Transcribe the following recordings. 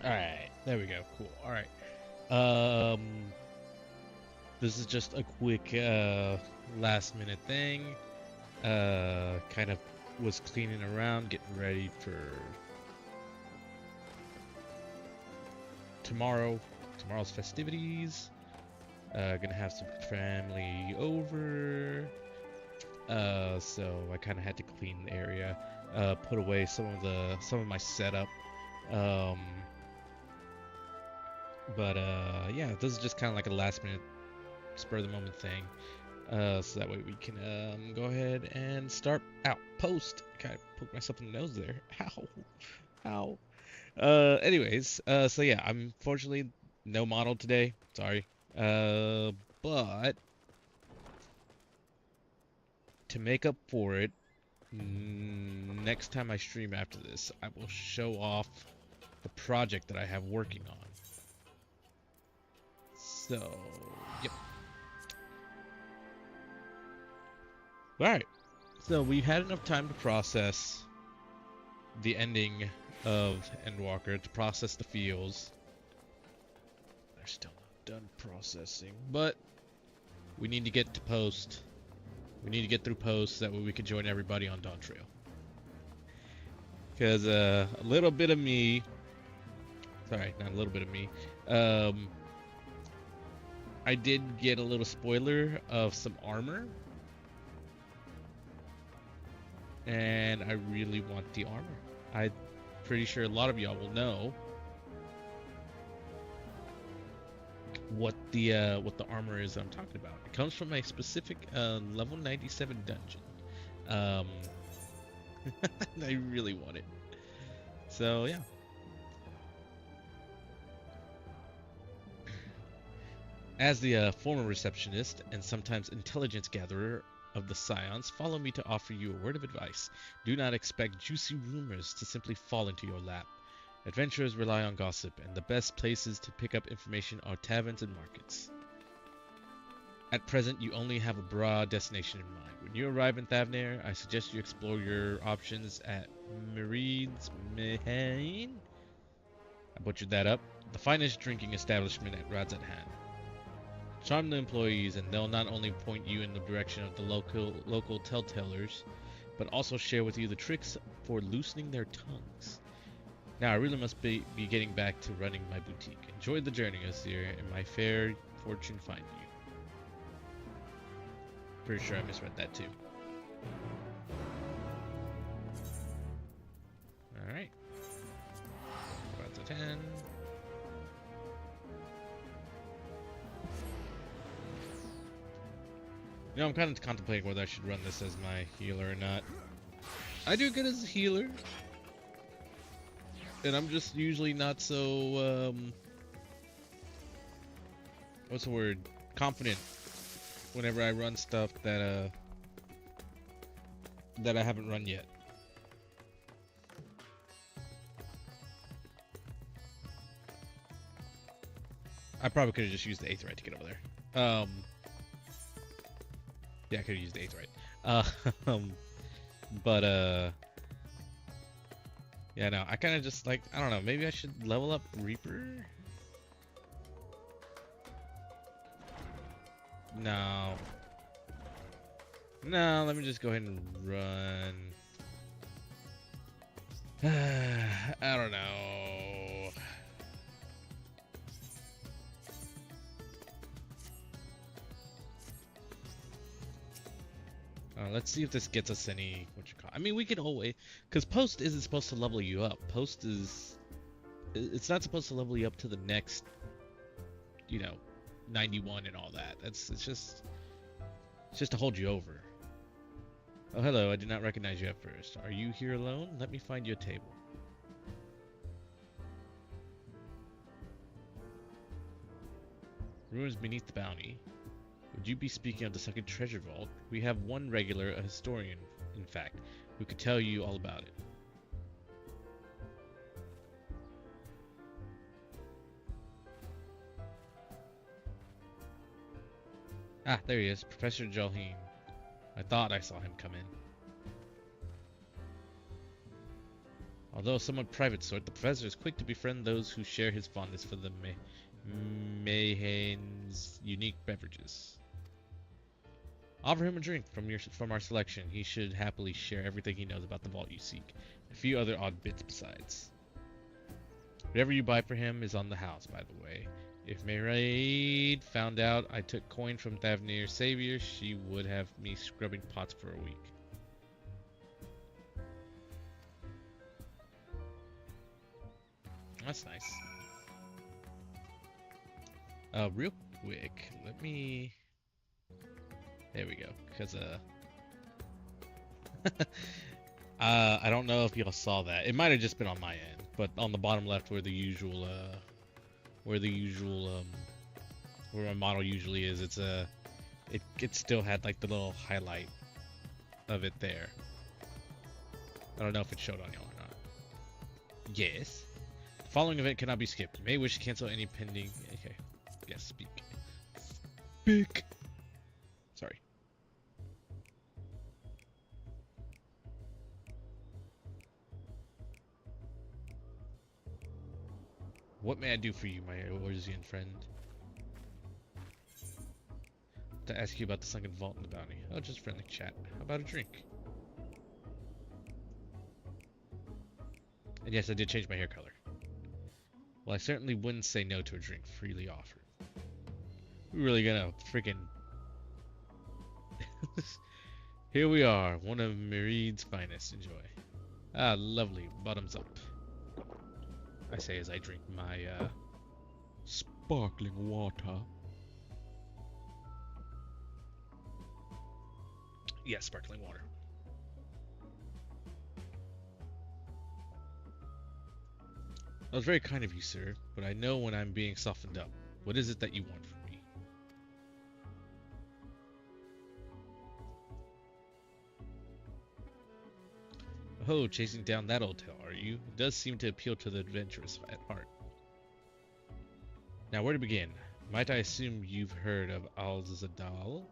Alright, there we go. Cool. Alright. Um, this is just a quick last minute thing. Kind of was cleaning around, getting ready for tomorrow's festivities. Gonna have some family over. So I kind of had to clean the area, put away some of my setup. Um, but yeah, this is just kind of like a last minute, spur of the moment thing. So that way we can go ahead and start out. Post. Kind of poked myself in the nose there. Ow. Ow. Anyways, so yeah, I'm fortunately no model today. Sorry. But to make up for it, next time I stream after this, I will show off the project that I have working on. So, yep. Alright. So we had enough time to process the ending of Endwalker, to process the feels. They're still not done processing, but we need to get to post. We need to get through post so that way we can join everybody on Dawntrail. Because a little bit of me, sorry, not a little bit of me, I did get a little spoiler of some armor. And I really want the armor. I'm pretty sure a lot of y'all will know what the armor is I'm talking about. It comes from a specific level 97 dungeon. Um, I really want it. So yeah. As the former receptionist and sometimes intelligence gatherer of the Scions, follow me to offer you a word of advice. Do not expect juicy rumors to simply fall into your lap. Adventurers rely on gossip, and the best places to pick up information are taverns and markets. At present, you only have a broad destination in mind. When you arrive in Thavnair, I suggest you explore your options at Meride's Mehane. I butchered that up. The finest drinking establishment at Radzat-Han. Charm the employees, and they'll not only point you in the direction of the local telltellers, but also share with you the tricks for loosening their tongues. Now I really must be getting back to running my boutique. Enjoy the journey, Asir, and my fair fortune find you. Pretty sure I misread that too. Alright. About to 10. You know, I'm kind of contemplating whether I should run this as my healer or not. I do good as a healer. And I'm just usually not so, what's the word? Confident whenever I run stuff that I haven't run yet. I probably could have just used the 8th right to get over there. Yeah, I could have used the 8th right. But yeah, no, I kind of just like, I don't know, maybe I should level up Reaper? No. No, let me just go ahead and run. I don't know. Let's see if this gets us any, I mean, we can always, because Post isn't supposed to level you up. Post is, it's not supposed to level you up to the next, 91 and all that. It's just to hold you over. Oh, hello, I did not recognize you at first. Are you here alone? Let me find you a table. Ruins beneath the bounty. Would you be speaking of the second treasure vault? We have one regular, a historian, in fact, who could tell you all about it. Ah, there he is, Professor Jalheen. I thought I saw him come in. Although a somewhat private sort, the professor is quick to befriend those who share his fondness for the Mayhane's unique beverages. Offer him a drink from our selection. He should happily share everything he knows about the vault you seek. A few other odd bits besides. Whatever you buy for him is on the house, by the way. If Mayraid found out I took coin from Thavnir's savior, she would have me scrubbing pots for a week. That's nice. Real quick, let me... There we go, because, I don't know if y'all saw that. It might have just been on my end, but on the bottom left where where my model usually is, it still had like the little highlight of it there. I don't know if it showed on y'all or not. Yes. The following event cannot be skipped. You may wish to cancel any pending... Okay. Yes, speak. Speak! Sorry. What may I do for you, my Orzian friend? To ask you about the sunken vault and the bounty. Oh, just friendly chat. How about a drink? And yes, I did change my hair color. Well, I certainly wouldn't say no to a drink freely offered. We're really gonna freaking... Here we are, one of Meride's finest. Enjoy. Ah, lovely. Bottoms up. I say as I drink my sparkling water. Yeah, sparkling water. That was very kind of you, sir, but I know when I'm being softened up. What is it that you want from me? Oh, chasing down that old tale, are you? It does seem to appeal to the adventurous at heart. Now, where to begin? Might I assume you've heard of Al-Zadal?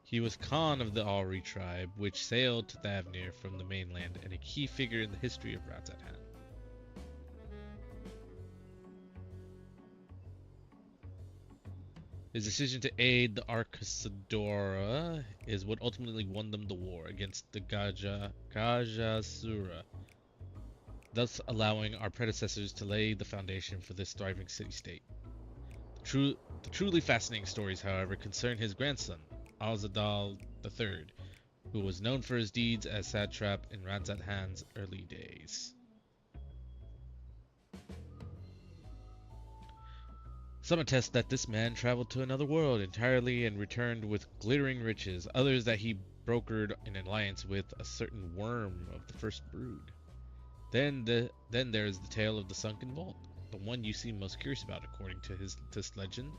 He was Khan of the Alri tribe, which sailed to Thavnir from the mainland, and a key figure in the history of Razathan. His decision to aid the Arcasadora is what ultimately won them the war against the Gajasura, thus allowing our predecessors to lay the foundation for this thriving city-state. The truly fascinating stories, however, concern his grandson, Al-Zadal III, who was known for his deeds as satrap in Razathan's early days. Some attest that this man traveled to another world entirely and returned with glittering riches, others that he brokered an alliance with a certain worm of the first brood. Then there's the tale of the sunken vault, the one you seem most curious about according to this legend.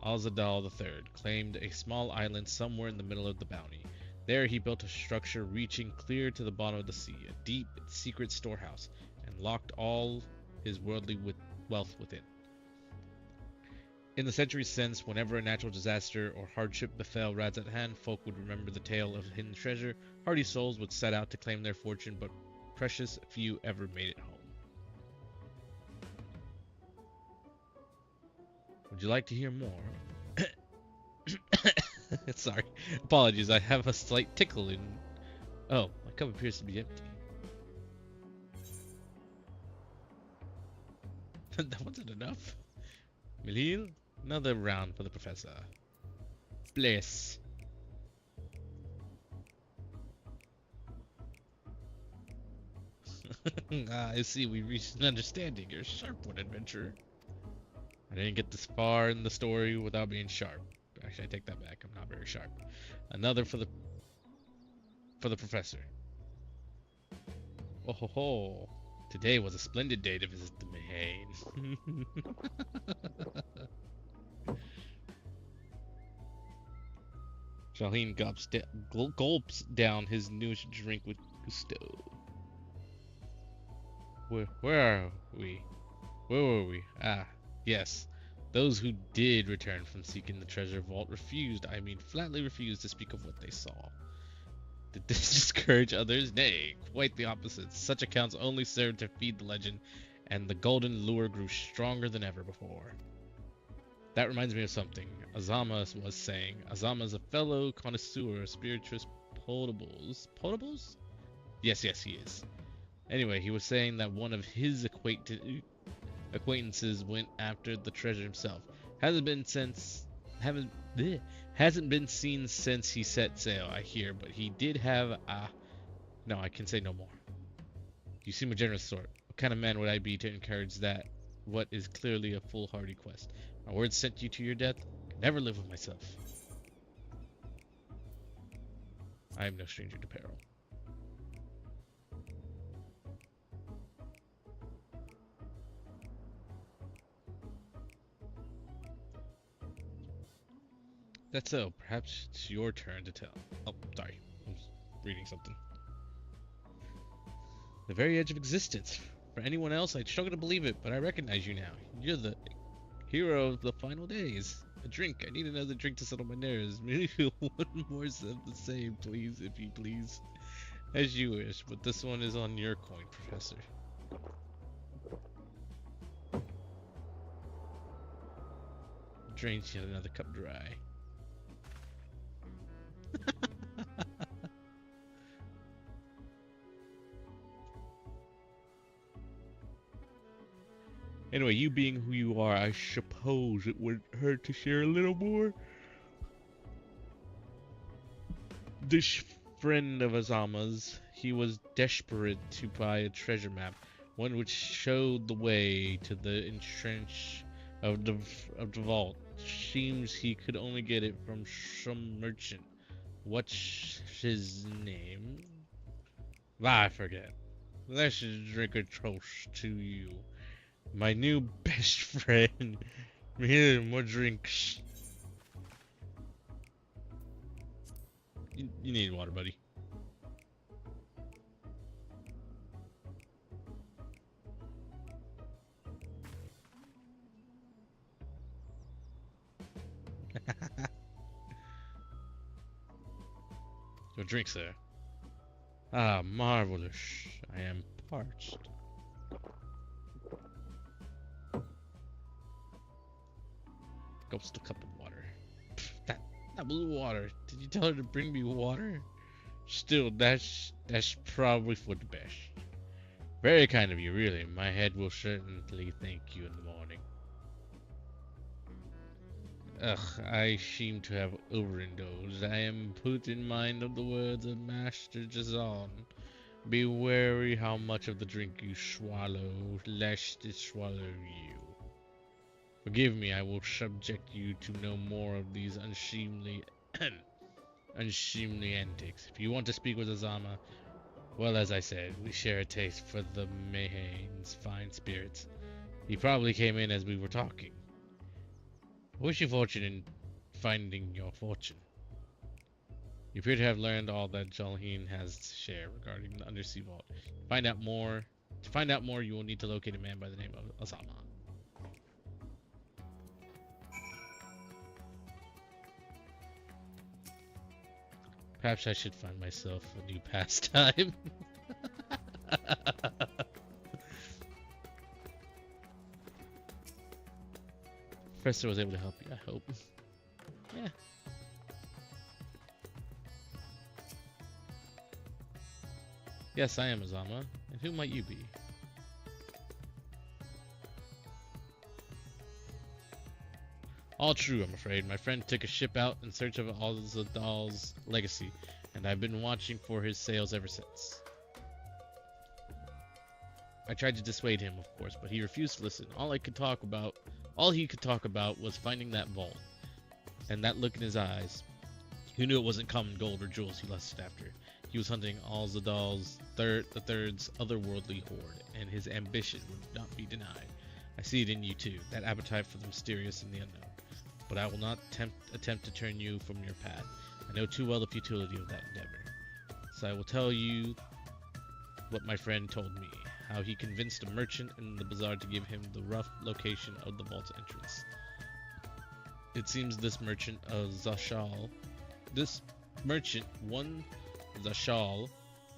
Al-Zadal III claimed a small island somewhere in the middle of the bounty. There he built a structure reaching clear to the bottom of the sea, a deep, secret storehouse, and locked all his worldly wealth within. In the centuries since, whenever a natural disaster or hardship befell Razathan, folk would remember the tale of hidden treasure. Hardy souls would set out to claim their fortune, but precious few ever made it home. Would you like to hear more? Sorry. Apologies, I have a slight tickle in... Oh, my cup appears to be empty. That wasn't enough. Milil? Another round for the professor. Bless. I see we reached an understanding. You're a sharp one, adventurer. I didn't get this far in the story without being sharp. Actually, I take that back. I'm not very sharp. Another for the professor. Oh ho ho. Today was a splendid day to visit the Mayhane. Shahin gulps down his newest drink with gusto. Where are we? Where were we? Ah, yes. Those who did return from seeking the treasure vault flatly refused to speak of what they saw. Did this discourage others? Nay, quite the opposite. Such accounts only served to feed the legend, and the golden lure grew stronger than ever before. That reminds me of something Azama was saying. Azama is a fellow connoisseur of spirituous potables. Potables? Yes, he is. Anyway, he was saying that one of his acquaintances went after the treasure himself. Hasn't been seen since he set sail, I hear, but he did have no, I can say no more. You seem a generous sort. What kind of man would I be to encourage that what is clearly a foolhardy quest? My words sent you to your death. Could never live with myself. I am no stranger to peril. That's so. Perhaps it's your turn to tell. Oh, sorry. I was reading something. The very edge of existence. For anyone else, I'd struggle to believe it, but I recognize you now. You're the hero of the final days. A drink. I need another drink to settle my nerves. Maybe one more of the same, please, if you please. As you wish, but this one is on your coin, Professor. Drains yet another cup dry. Anyway, you being who you are, I suppose it would hurt to share a little more. This friend of Azama's, he was desperate to buy a treasure map, one which showed the way to the entrench of the vault. Seems he could only get it from some merchant. What's his name? I forget. Let's just drink a toast to you. My new best friend. Here, more drinks. You need water, buddy. Your drink, sir. Ah, marvelous. I am parched. Gulps the cup of water. That blue water. Did you tell her to bring me water? Still, that's probably for the best. Very kind of you, really. My head will certainly thank you in the morning. Ugh, I seem to have overindulged. I am put in mind of the words of Master Jazan. Be wary how much of the drink you swallow, lest it swallow you. Forgive me, I will subject you to no more of these unseemly antics. If you want to speak with Azama, well, as I said, we share a taste for the Mahane's fine spirits. He probably came in as we were talking. I wish you fortune in finding your fortune. You appear to have learned all that Jalheen has to share regarding the undersea vault. To find out more, you will need to locate a man by the name of Azama. Perhaps I should find myself a new pastime. Professor was able to help you, I hope. Yeah. Yes, I am Azama. And who might you be? All true, I'm afraid. My friend took a ship out in search of Al-Zadal's legacy, and I've been watching for his sails ever since. I tried to dissuade him, of course, but he refused to listen. All he could talk about was finding that vault, and that look in his eyes. Who knew it wasn't common gold or jewels he lusted after? He was hunting Al-Zadal's the third's otherworldly hoard, and his ambition would not be denied. I see it in you too, that appetite for the mysterious and the unknown. But I will not attempt to turn you from your path. I know too well the futility of that endeavor. So I will tell you what my friend told me, how he convinced a merchant in the bazaar to give him the rough location of the vault's entrance. It seems this merchant, one Zashal,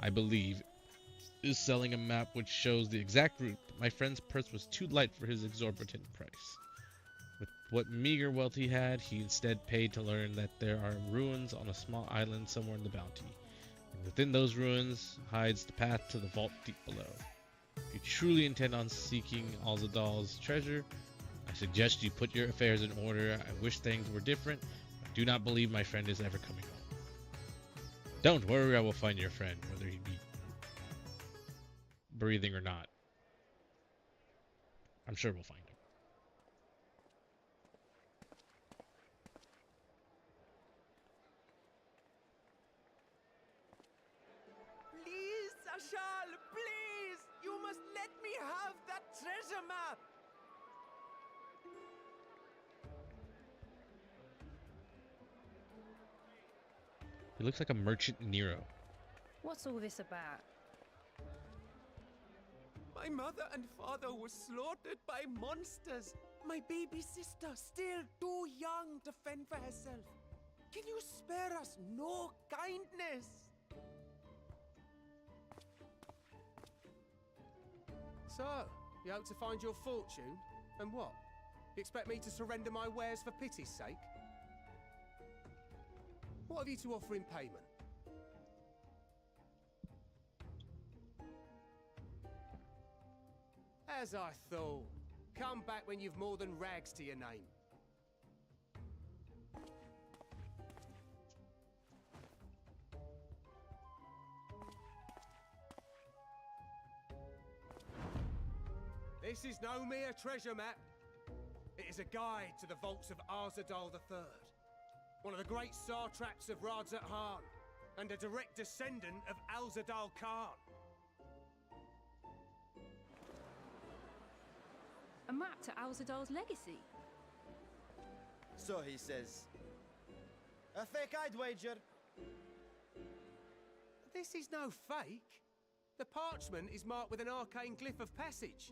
I believe, is selling a map which shows the exact route, but my friend's purse was too light for his exorbitant price. With what meager wealth he had, he instead paid to learn that there are ruins on a small island somewhere in the Bounty, and within those ruins hides the path to the vault deep below. If you truly intend on seeking Alzadal's treasure, I suggest you put your affairs in order. I wish things were different, but do not believe my friend is ever coming home. Don't worry, I will find your friend, whether he be breathing or not. I'm sure we'll find him. Please, Ashal, please! You must let me have that treasure map! He looks like a merchant Nero. What's all this about? My mother and father were slaughtered by monsters. My baby sister, still too young to fend for herself. Can you spare us no kindness? So, you hope to find your fortune? And what? You expect me to surrender my wares for pity's sake? What have you to offer in payment? As I thought. Come back when you've more than rags to your name. This is no mere treasure map. It is a guide to the vaults of Arzadal III, one of the great satraps of Radzat Han, and a direct descendant of Alzadal Khan. A map to Alzadal's legacy? So he says. A fake, I'd wager. This is no fake. The parchment is marked with an arcane glyph of passage.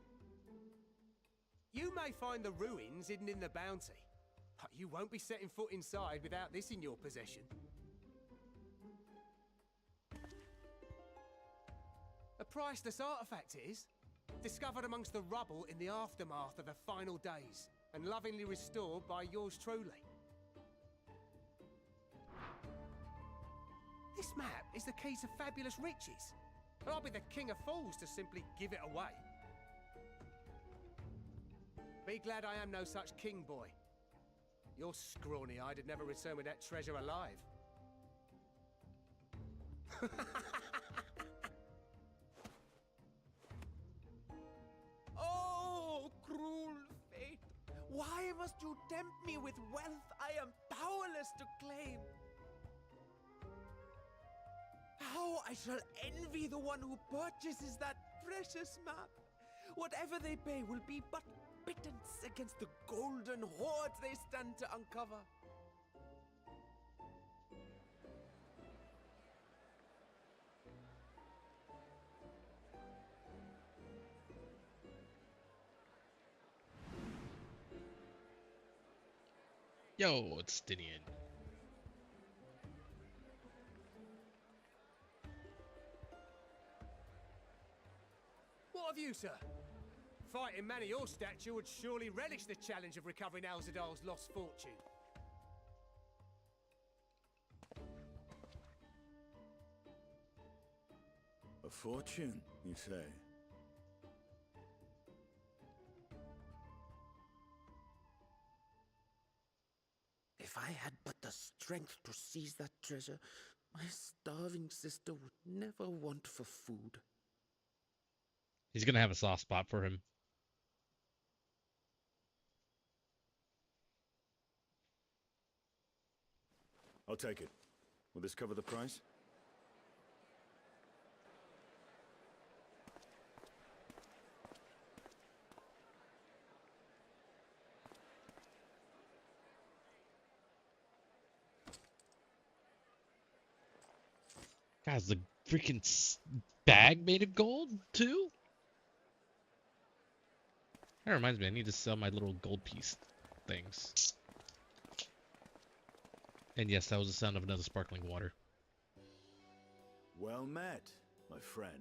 You may find the ruins hidden in the Bounty, but you won't be setting foot inside without this in your possession. A priceless artifact it is, discovered amongst the rubble in the aftermath of the final days, and lovingly restored by yours truly. This map is the key to fabulous riches, and I'll be the king of fools to simply give it away. Be glad I am no such king, boy. Your scrawny-eyed would never return with that treasure alive. Oh, cruel fate! Why must you tempt me with wealth I am powerless to claim? How I shall envy the one who purchases that precious map! Whatever they pay will be but pittance against the golden hoards they stand to uncover. Yo, it's Stinian. What of you, sir? Fighting man of your stature would surely relish the challenge of recovering Alzadal's lost fortune. A fortune, you say? If I had but the strength to seize that treasure, my starving sister would never want for food. He's gonna have a soft spot for him. I'll take it. Will this cover the price? Guys, the freaking bag made of gold too? That reminds me, I need to sell my little gold piece things. And yes, that was the sound of another sparkling water. Well met, my friend.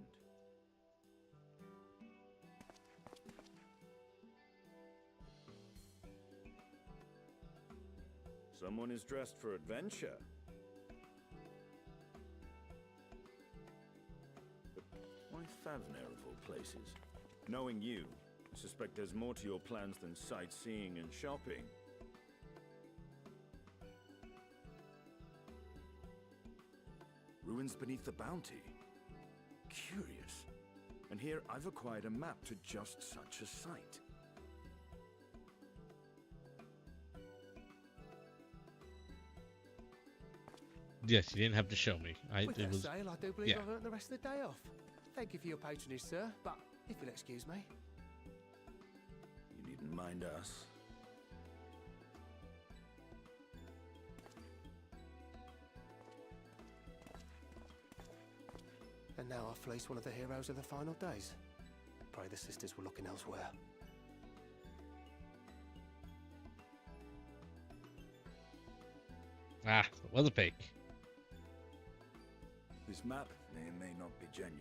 Someone is dressed for adventure. But why Favner of all places? Knowing you, I suspect there's more to your plans than sightseeing and shopping. Ruins beneath the Bounty. Curious. And here I've acquired a map to just such a site. Yes, you didn't have to show me. With It that was. sale, I do believe yeah. I've earned the rest of the day off. Thank you for your patronage, sir, but if you'll excuse me. You needn't mind us. And now I've fleeced one of the heroes of the final days. Pray the sisters were looking elsewhere. Ah, it was a fake. This map may or may not be genuine.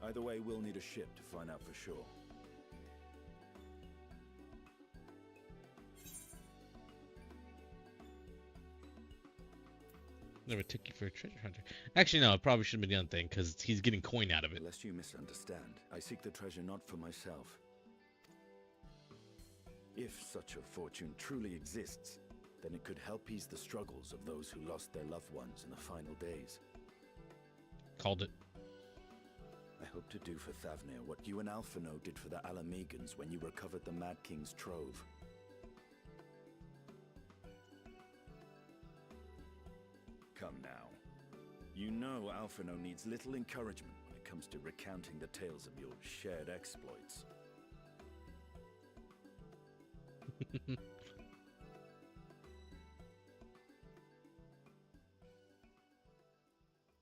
Either way, we'll need a ship to find out for sure. Never took you for a treasure hunter. Actually, no, it probably should have been the other thing, because he's getting coin out of it. Lest you misunderstand, I seek the treasure not for myself. If such a fortune truly exists, then it could help ease the struggles of those who lost their loved ones in the final days. Called it. I hope to do for Thavnir what you and Alphino did for the Alamegans when you recovered the Mad King's trove. Come now. You know Alphino needs little encouragement when it comes to recounting the tales of your shared exploits.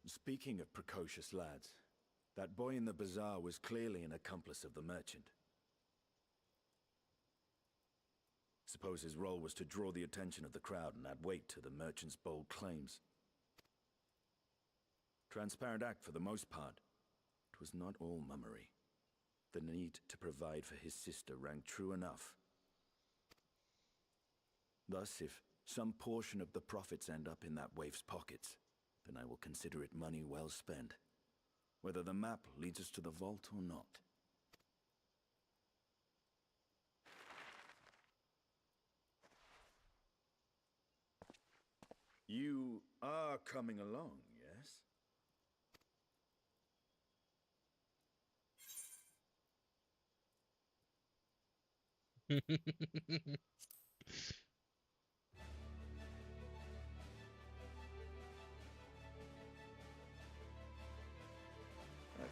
Speaking of precocious lads, that boy in the bazaar was clearly an accomplice of the merchant. Suppose his role was to draw the attention of the crowd and add weight to the merchant's bold claims. Transparent act for the most part. It was not all mummery. The need to provide for his sister rang true enough. Thus, if some portion of the profits end up in that waif's pockets, then I will consider it money well spent, whether the map leads us to the vault or not. You are coming along, yes? I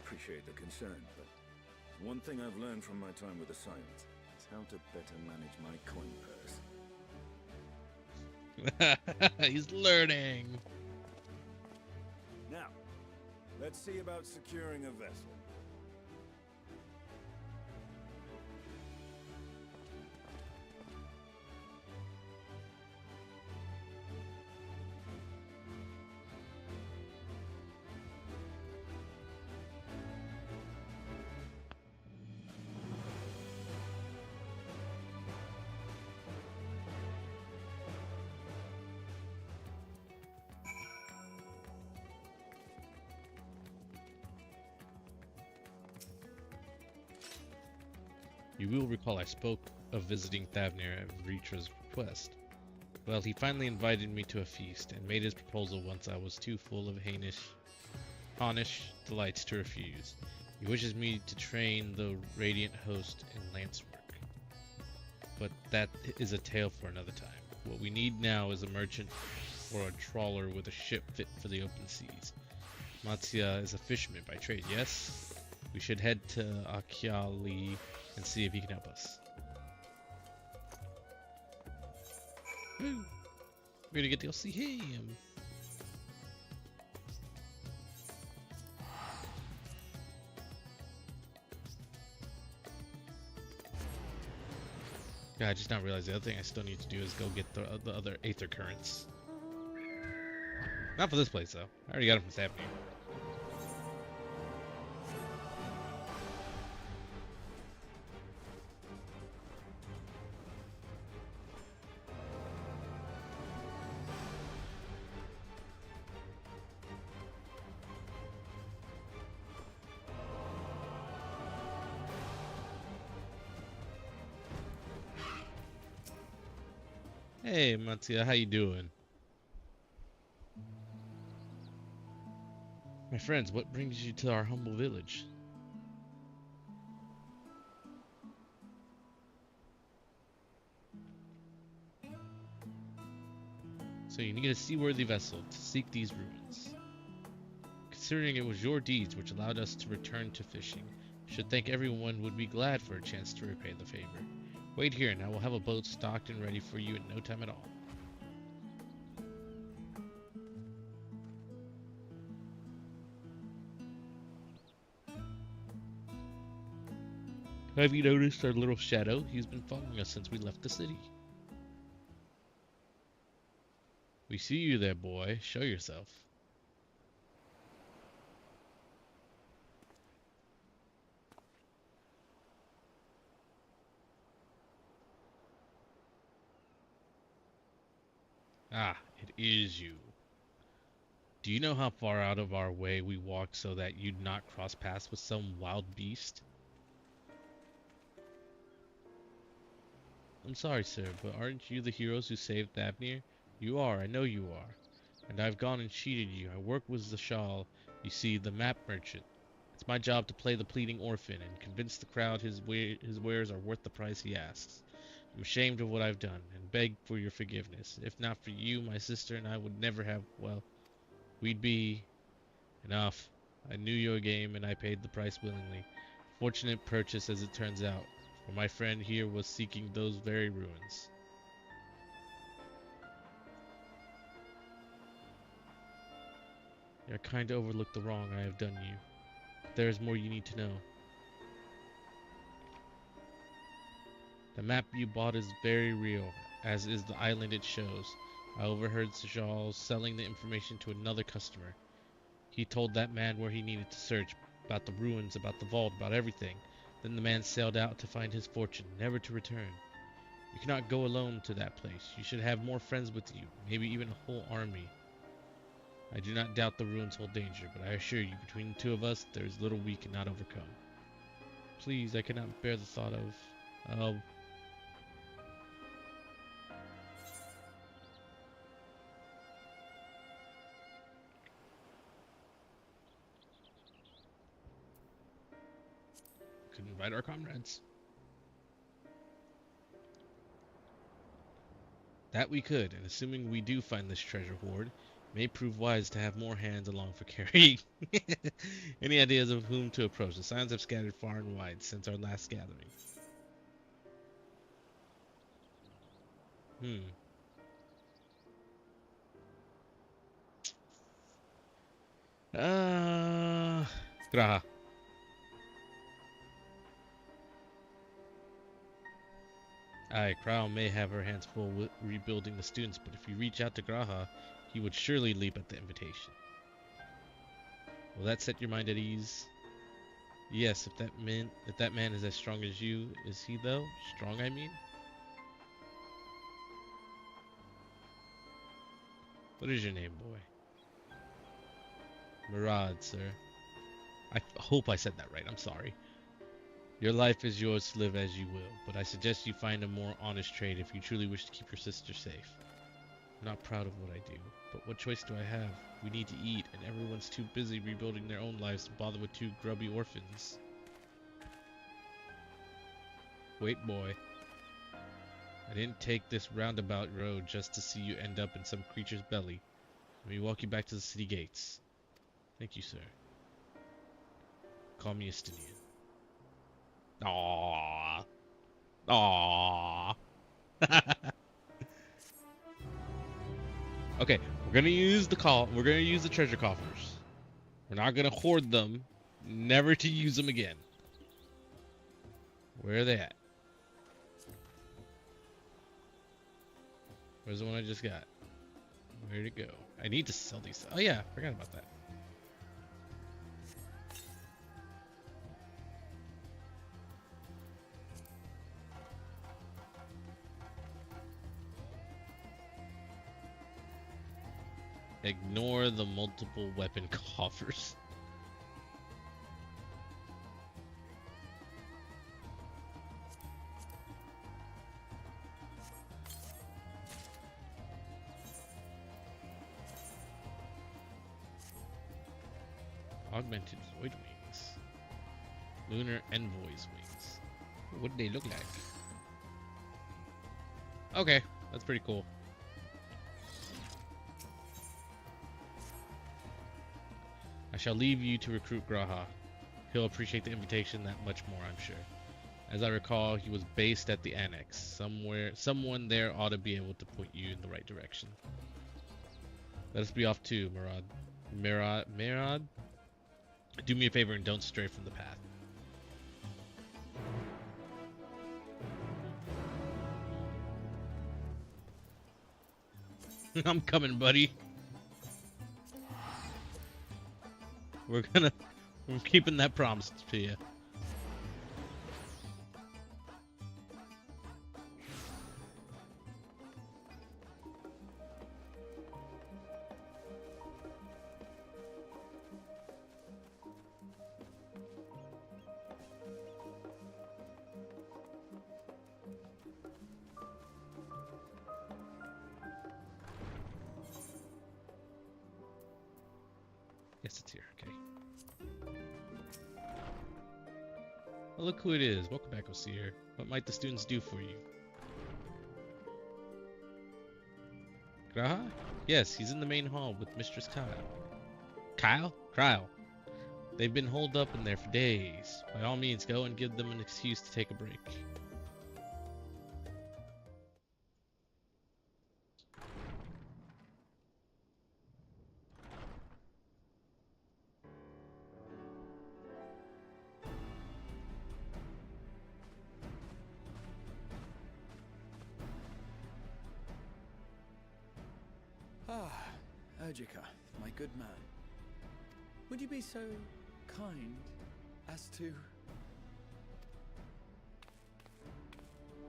appreciate the concern, but one thing I've learned from my time with the Scions is how to better manage my coin purse. He's learning. Now, let's see about securing a vessel. You will recall I spoke of visiting Thavnir at Vritra's request. Well, he finally invited me to a feast and made his proposal once I was too full of Haunish delights to refuse. He wishes me to train the Radiant host in lance work. But that is a tale for another time. What we need now is a merchant or a trawler with a ship fit for the open seas. Matsia is a fisherman by trade, yes? We should head to Akyali and see if he can help us. Woo! We're gonna get to go see him. God, I just now realized the other thing I still need to do is go get the other Aether Currents. Not for this place though. I already got them from Sapnir. Hey, Mattia, how you doing? My friends, what brings you to our humble village? So you need a seaworthy vessel to seek these ruins. Considering it was your deeds which allowed us to return to fishing, you should think everyone would be glad for a chance to repay the favor. Wait here and I will have a boat stocked and ready for you in no time at all. Have you noticed our little shadow? He's been following us since we left the city. We see you there, boy. Show yourself. Ah, it is you. Do you know how far out of our way we walked so that you'd not cross paths with some wild beast? I'm sorry, sir, but aren't you the heroes who saved Thavnir? You are, I know you are. And I've gone and cheated you. I work with Zashal, you see, the map merchant. It's my job to play the pleading orphan and convince the crowd his wares are worth the price he asks. I'm ashamed of what I've done and beg for your forgiveness. If not for you, my sister and I would never have, well, we'd be enough. I knew your game and I paid the price willingly. Fortunate purchase as it turns out, for my friend here was seeking those very ruins. You're kind to overlook the wrong I have done you. There is more you need to know. The map you bought is very real, as is the island it shows. I overheard Sajal selling the information to another customer. He told that man where he needed to search, about the ruins, about the vault, about everything. Then the man sailed out to find his fortune, never to return. You cannot go alone to that place. You should have more friends with you, maybe even a whole army. I do not doubt the ruins hold danger, but I assure you, between the two of us, there is little we cannot overcome. Please, I cannot bear the thought of... Could invite our comrades. That we could, and assuming we do find this treasure hoard, may prove wise to have more hands along for carrying. Any ideas of whom to approach? The signs have scattered far and wide since our last gathering. Graha. Aye, Crow may have her hands full with rebuilding the students, but if you reach out to Graha, he would surely leap at the invitation. Will that set your mind at ease? Yes, if that man is as strong as you, is he though? Strong, I mean? What is your name, boy? Murad, sir. I hope I said that right, I'm sorry. Your life is yours to live as you will, but I suggest you find a more honest trade if you truly wish to keep your sister safe. I'm not proud of what I do, but what choice do I have? We need to eat, and everyone's too busy rebuilding their own lives to bother with two grubby orphans. Wait, boy. I didn't take this roundabout road just to see you end up in some creature's belly. Let me walk you back to the city gates. Thank you, sir. Call me Estinian. Aww. Aww. Okay, we're gonna use the treasure coffers. We're not gonna hoard them, never to use them again. Where are they at? Where's the one I just got? Where'd it go? I need to sell these. Oh yeah, forgot about that. Ignore the multiple weapon coffers. Augmented void wings. Lunar envoy's wings. What do they look like? Okay, that's pretty cool. I shall leave you to recruit Graha. He'll appreciate the invitation that much more, I'm sure. As I recall, he was based at the Annex. Someone there ought to be able to point you in the right direction. Let us be off too, Murad. Murad? Do me a favor and don't stray from the path. I'm coming, buddy. We're keeping that promise to you. Yes, it's here. Okay. Oh, look who it is. Welcome back, Osir. What might the students do for you? Graha? Yes, he's in the main hall with Mistress Kyle. Kyle? Kyle. They've been holed up in there for days. By all means, go and give them an excuse to take a break. Ah, Urgica, my good man. Would you be so kind as to...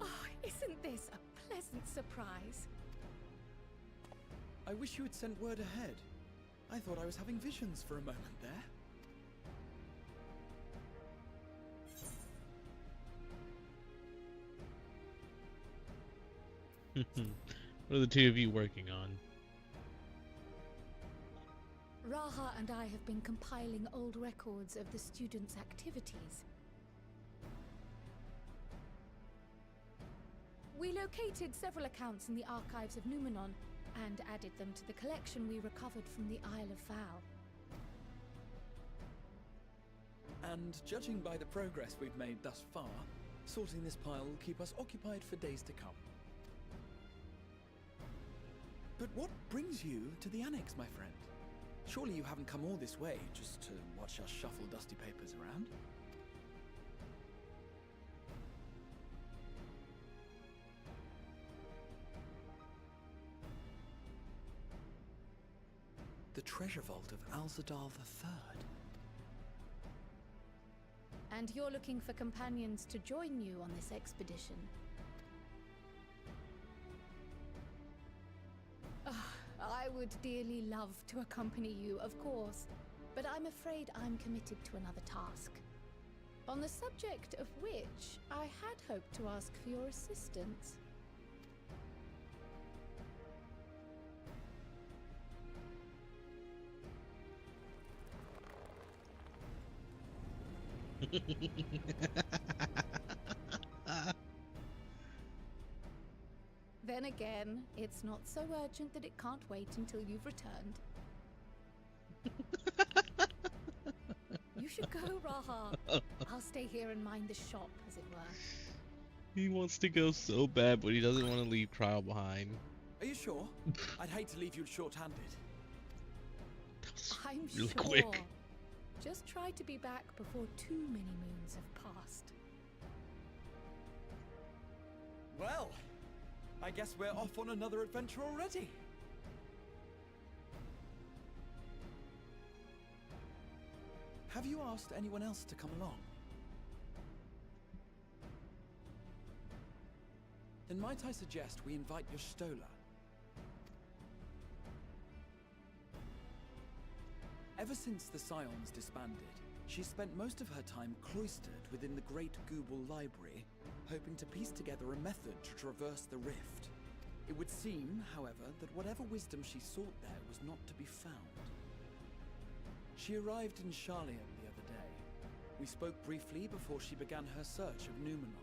Oh, isn't this a pleasant surprise? I wish you had sent word ahead. I thought I was having visions for a moment there. What are the two of you working on? Raha and I have been compiling old records of the students' activities. We located several accounts in the archives of Numenon and added them to the collection we recovered from the Isle of Val. And judging by the progress we've made thus far, sorting this pile will keep us occupied for days to come. But what brings you to the Annex, my friend? Surely you haven't come all this way just to watch us shuffle dusty papers around? The treasure vault of Alzadal III. And you're looking for companions to join you on this expedition. I would dearly love to accompany you, of course, but I'm afraid I'm committed to another task. On the subject of which I had hoped to ask for your assistance. Then again, it's not so urgent that it can't wait until you've returned. You should go, Raha. I'll stay here and mind the shop, as it were. He wants to go so bad, but he doesn't want to leave Cryle behind. Are you sure? I'd hate to leave you short-handed. I'm really sure. quick. Just try to be back before too many moons have passed. Well, I guess we're off on another adventure already. Have you asked anyone else to come along? Then might I suggest we invite your Stola? Ever since the Scions disbanded, she spent most of her time cloistered within the Great Gooble Library, hoping to piece together a method to traverse the rift. It would seem, however, that whatever wisdom she sought there was not to be found. She arrived in Charlian the other day. We spoke briefly before she began her search of Numenor.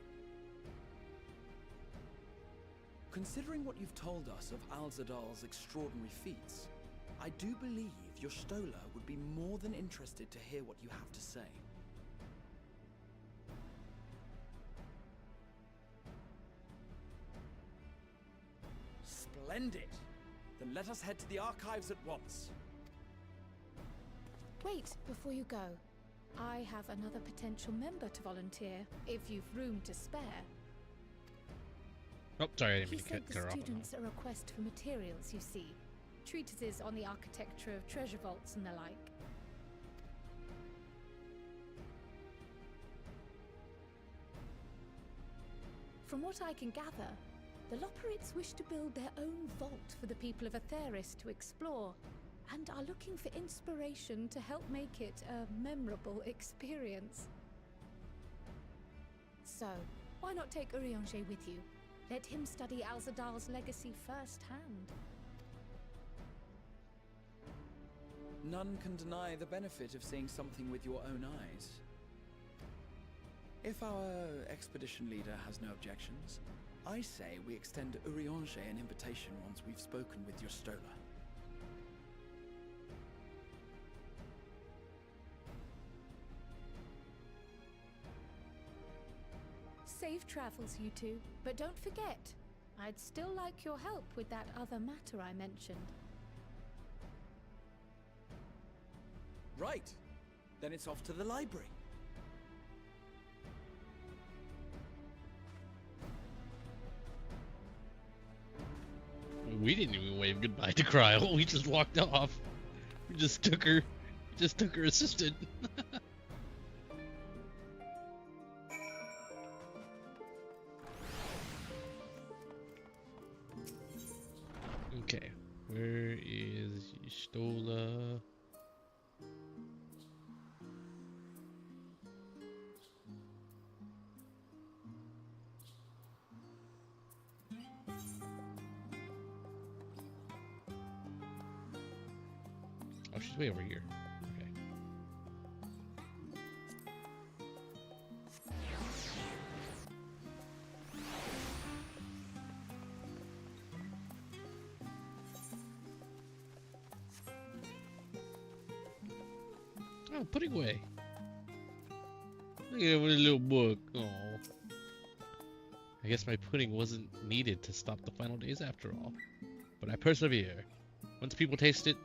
Considering what you've told us of Alzadal's extraordinary feats, I do believe your Stola would be more than interested to hear what you have to say. Splendid! Then let us head to the archives at once. Wait, before you go. I have another potential member to volunteer, if you've room to spare. Oh, sorry, I didn't He mean to sent cut the her off. students a request for materials, you see. Treatises on the architecture of treasure vaults and the like. From what I can gather, the Loperites wish to build their own vault for the people of Aetheris to explore, and are looking for inspiration to help make it a memorable experience. So, why not take Urianger with you? Let him study Alzadal's legacy firsthand. None can deny the benefit of seeing something with your own eyes. If our expedition leader has no objections, I say we extend Urianger an invitation once we've spoken with your Stola. Safe travels, you two. But don't forget, I'd still like your help with that other matter I mentioned. Right. Then it's off to the library. We didn't even wave goodbye to Cryle. We just walked off. We just took her assistant. Okay, where is Stola? Oh, she's way over here. Okay. Oh, putting away. Look at it with a little book. Oh. I guess my pudding wasn't needed to stop the final days after all. But I persevere. Once people taste it,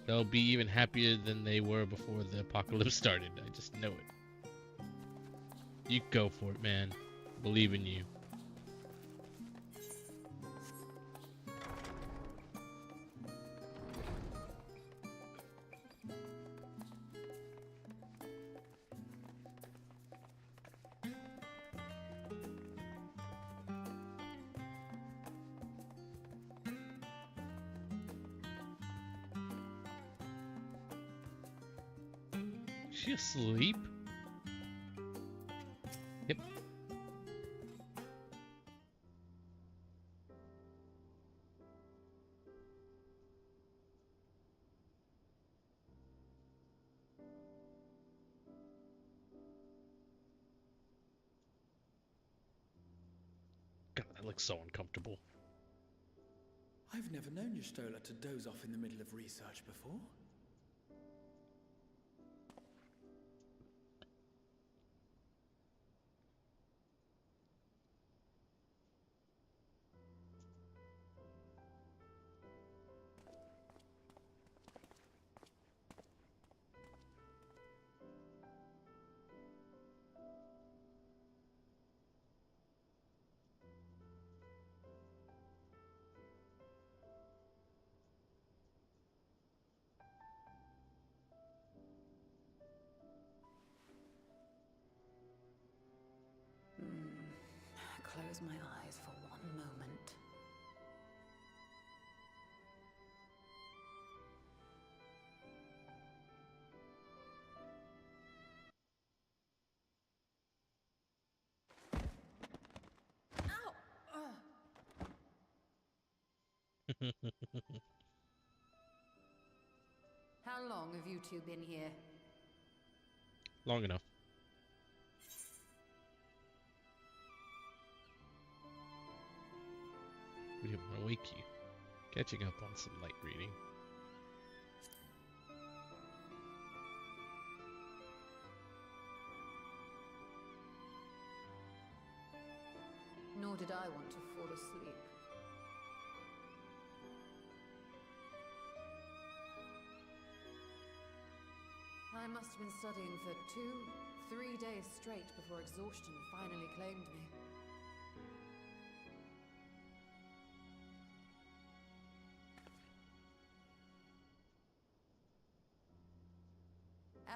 they'll be even happier than they were before the apocalypse started. I just know it. You go for it, man. Believe in you. Is she asleep? Yep. God, that looks so uncomfortable. I've never known your Stola to doze off in the middle of research before. Close my eyes for one moment. Ow! How How long have you two been here? Long enough. We didn't want to wake you. Catching up on some light reading. Nor did I want to fall asleep. I must have been studying for 2-3 days straight before exhaustion finally claimed me.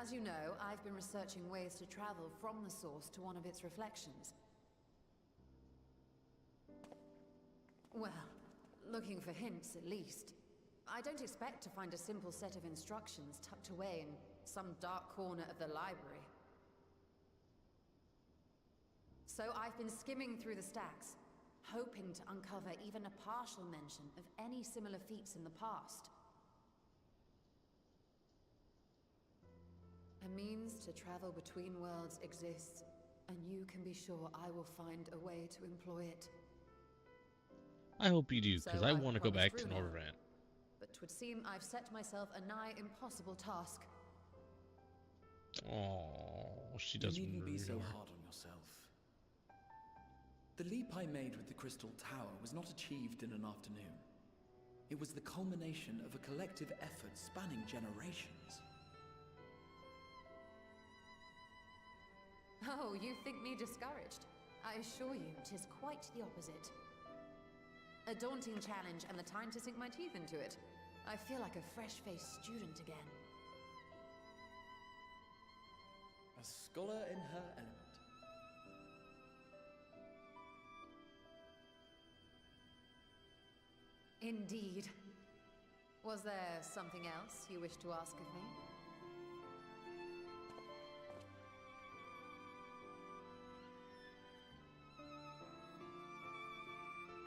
As you know, I've been researching ways to travel from the source to one of its reflections. Well, looking for hints at least. I don't expect to find a simple set of instructions tucked away in some dark corner of the library. So I've been skimming through the stacks, hoping to uncover even a partial mention of any similar feats in the past. A means to travel between worlds exists, and you can be sure I will find a way to employ it. I hope you do, because So I I've want to go promised back to Runa. Norvrant. But 'twould seem I've set myself a nigh impossible task. Oh, she You does needn't be so murder. hard on yourself. The leap I made with the Crystal Tower was not achieved in an afternoon. It was the culmination of a collective effort spanning generations. Oh, you think me discouraged? I assure you, 'tis quite the opposite. A daunting challenge and the time to sink my teeth into it. I feel like a fresh-faced student again. A scholar in her element. Indeed. Was there something else you wish to ask of me?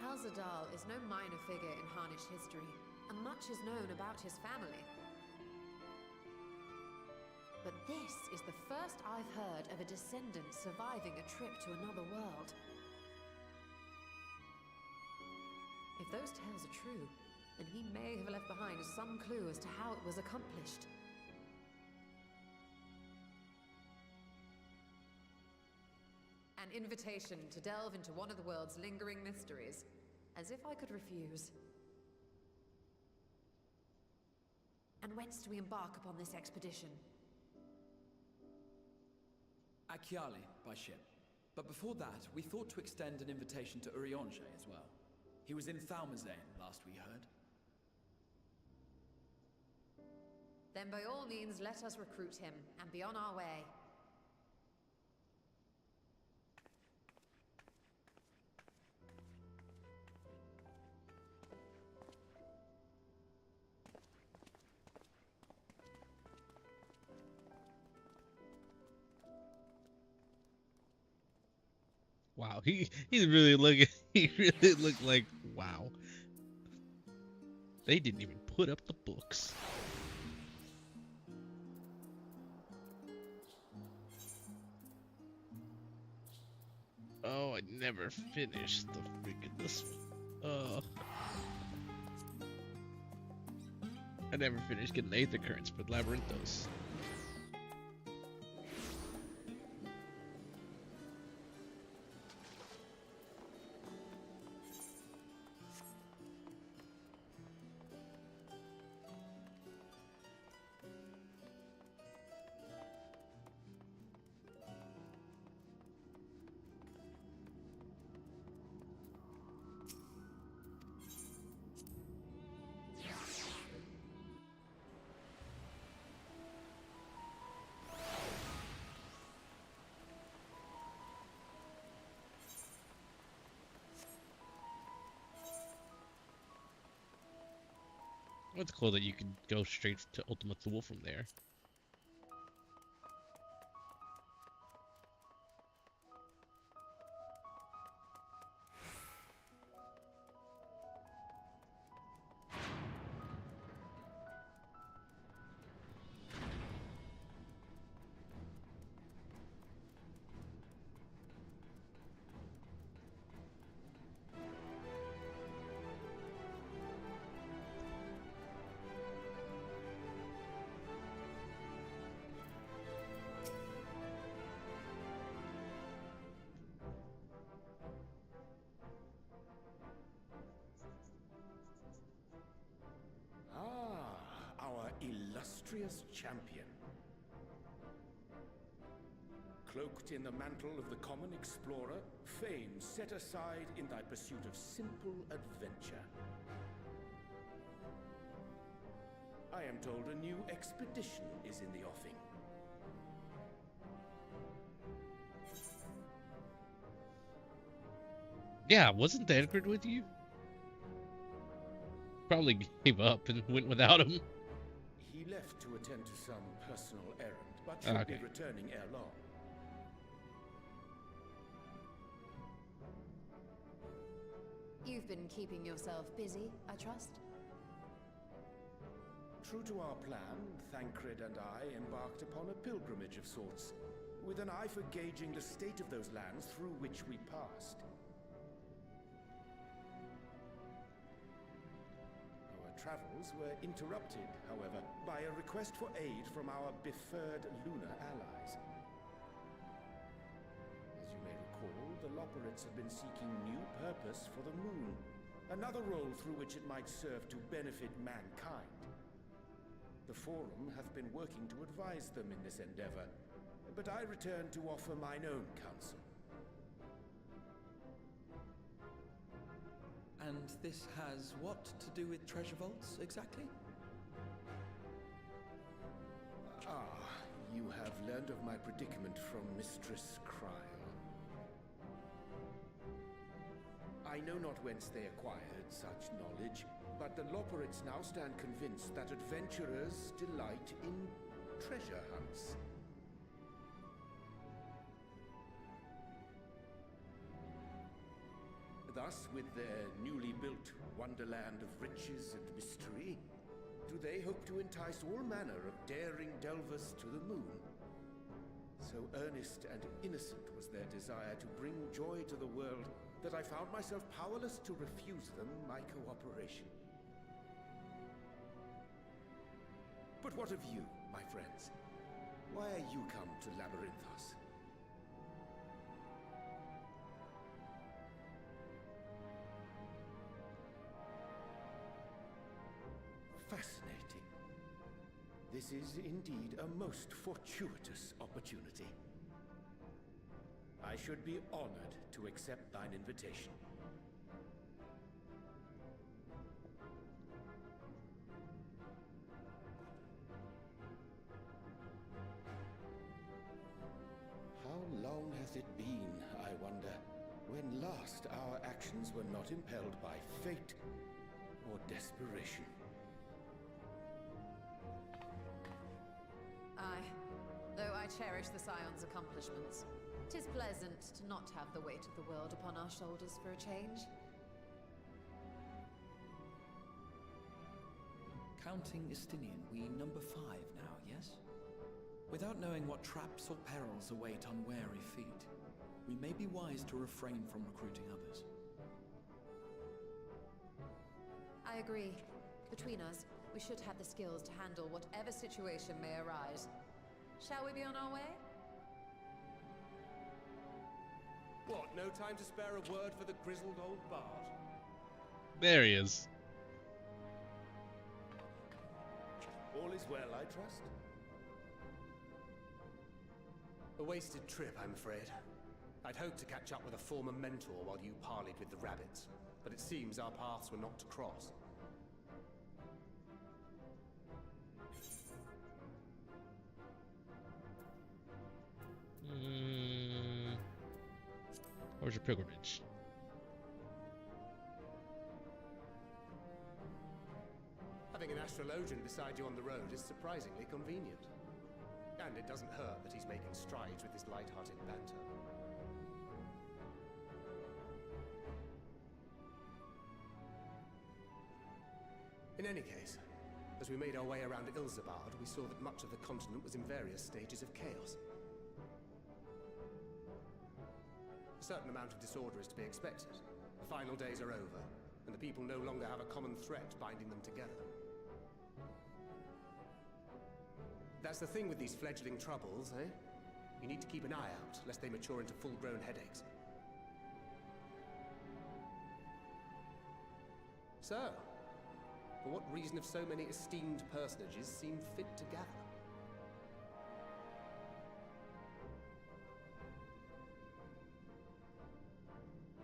Alzadal is no minor figure in Harnish history, and much is known about his family. But this is the first I've heard of a descendant surviving a trip to another world. If those tales are true, then he may have left behind some clue as to how it was accomplished. An invitation to delve into one of the world's lingering mysteries. As if I could refuse. And whence do we embark upon this expedition? Achiali, by ship. But before that, we thought to extend an invitation to Urianger as well. He was in Thalmazane, last we heard. Then by all means, let us recruit him, and be on our way. Wow, he's really looking. He really looked like wow. They didn't even put up the books. Oh, I never finished the freaking this one. I never finished getting Aether Currents for Labyrinthos. It's cool that you can go straight to Ultima Thule from there. illustrious champion. Cloaked in the mantle of the common explorer, fame set aside in thy pursuit of simple adventure. I am told a new expedition is in the offing. Yeah, wasn't Edward with you? Probably gave up and went without him. He left to attend to some personal errand, but should be returning ere long. You've been keeping yourself busy, I trust? True to our plan, Thancred and I embarked upon a pilgrimage of sorts, with an eye for gauging the state of those lands through which we passed. Our travels were interrupted, however, by a request for aid from our befurred lunar allies. As you may recall, the Loporrits have been seeking new purpose for the moon, another role through which it might serve to benefit mankind. The Forum hath been working to advise them in this endeavor, but I return to offer mine own counsel. And this has what to do with treasure vaults, exactly? Ah, you have learned of my predicament from Mistress Cryle. I know not whence they acquired such knowledge, but the Loporrits now stand convinced that adventurers delight in treasure hunts. Thus, with their newly built wonderland of riches and mystery, do they hope to entice all manner of daring delvers to the moon? So earnest and innocent was their desire to bring joy to the world that I found myself powerless to refuse them my cooperation. But what of you, my friends? Why are you come to Labyrinthos? Fascinating. This is indeed a most fortuitous opportunity. I should be honored to accept thine invitation. How long hath it been, I wonder, when last our actions were not impelled by fate or desperation? Aye. Though I cherish the Scion's accomplishments, 'tis pleasant to not have the weight of the world upon our shoulders for a change. Counting Istinian, we number 5 now, yes? Without knowing what traps or perils await unwary feet, we may be wise to refrain from recruiting others. I agree. Between us, we should have the skills to handle whatever situation may arise. Shall we be on our way? What, no time to spare a word for the grizzled old bard? There he is. All is well, I trust? A wasted trip, I'm afraid. I'd hoped to catch up with a former mentor while you parleyed with the rabbits, but it seems our paths were not to cross. Where's your pilgrimage? Having an astrologian beside you on the road is surprisingly convenient. And it doesn't hurt that he's making strides with his light-hearted banter. In any case, as we made our way around Ilzabard, we saw that much of the continent was in various stages of chaos. A certain amount of disorder is to be expected. The final days are over, and the people no longer have a common threat binding them together. That's the thing with these fledgling troubles, eh? You need to keep an eye out, lest they mature into full-grown headaches. So, For what reason have so many esteemed personages seemed fit to gather?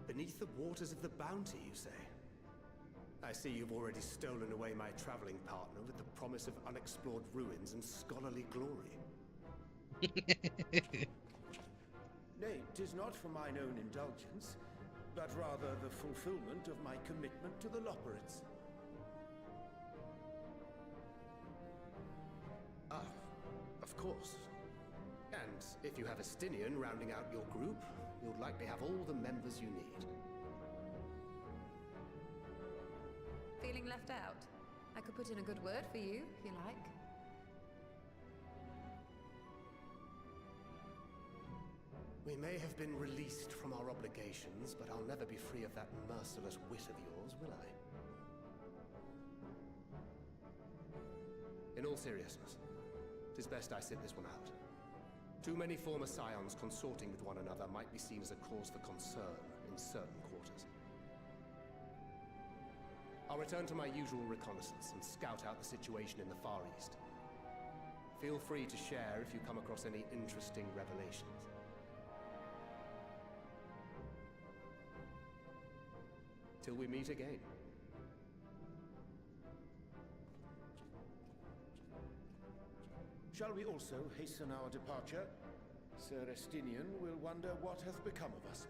Beneath the waters of the bounty, you say? I see you've already stolen away my traveling partner with the promise of unexplored ruins and scholarly glory. Nay, 'tis not for mine own indulgence, but rather the fulfillment of my commitment to the Loporrits. Ah, of course. And if you have a Stinian rounding out your group, you'll likely have all the members you need. Feeling left out? I could put in a good word for you, if you like. We may have been released from our obligations, but I'll never be free of that merciless wit of yours, will I? In all seriousness, 'tis best I sit this one out. Too many former scions consorting with one another might be seen as a cause for concern in certain quarters. I'll return to my usual reconnaissance and scout out the situation in the Far East. Feel free to share if you come across any interesting revelations. Till we meet again. Shall we also hasten our departure? Sir Estinian will wonder what hath become of us.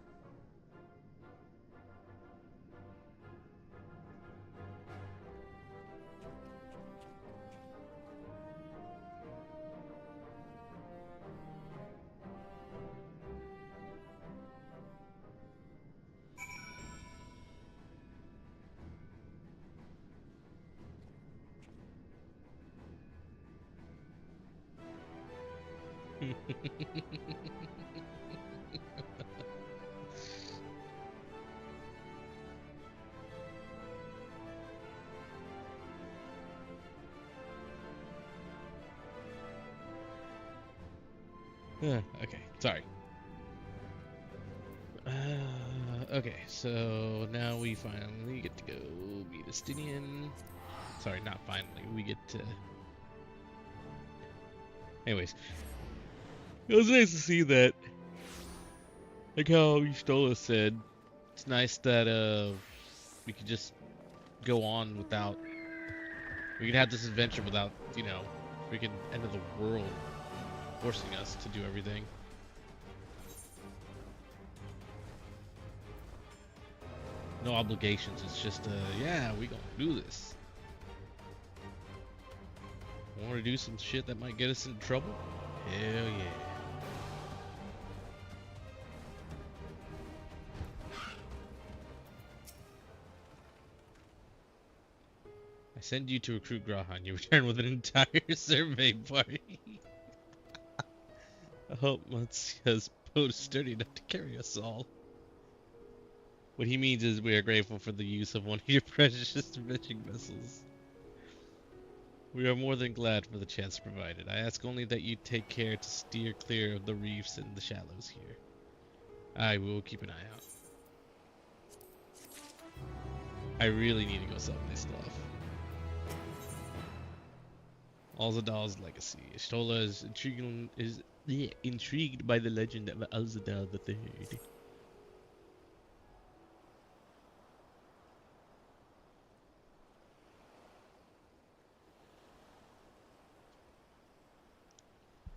Okay, sorry. Okay, so now we finally get to go meet Estinian. Sorry, not finally. We get to... Anyways. It was nice to see that. Like how Stola said, it's nice that we could just go on without... We could have this adventure without, you know, freaking end of the world forcing us to do everything. No obligations, it's just, yeah, we gonna do this. Want to do some shit that might get us into trouble? Hell yeah. I send you to recruit Grahan. You return with an entire survey party. I hope Matsia's boat is sturdy enough to carry us all. What he means is we are grateful for the use of one of your precious fishing vessels. We are more than glad for the chance provided. I ask only that you take care to steer clear of the reefs and the shallows here. Aye, we will keep an eye out. I really need to go sell my stuff. Alzadal's legacy. Ishtola is intrigued by the legend of Alzadal III.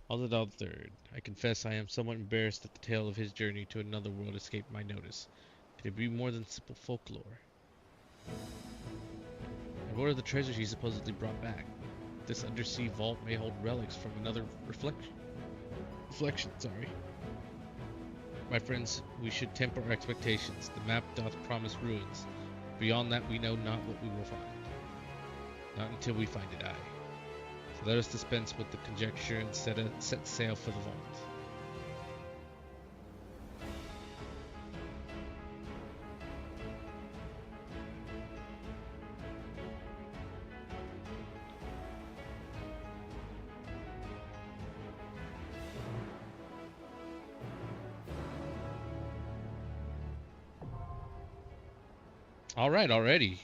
Alzadal III. I confess I am somewhat embarrassed that the tale of his journey to another world escaped my notice. Could it be more than simple folklore? And what are the treasures he supposedly brought back? This undersea vault may hold relics from another reflection. Sorry. My friends, we should temper our expectations. The map doth promise ruins. Beyond that, we know not what we will find. Not until we find it, aye. So let us dispense with the conjecture and set sail for the vault. All right, already.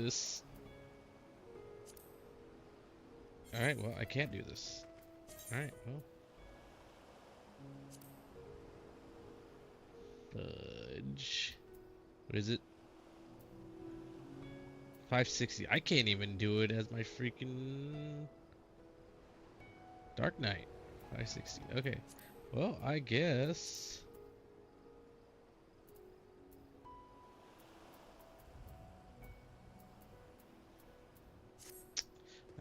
this. Alright, well, I can't do this. Alright, well. Fudge. What is it? 560. I can't even do it as my freaking Dark Knight. 560. Okay. Well, I guess.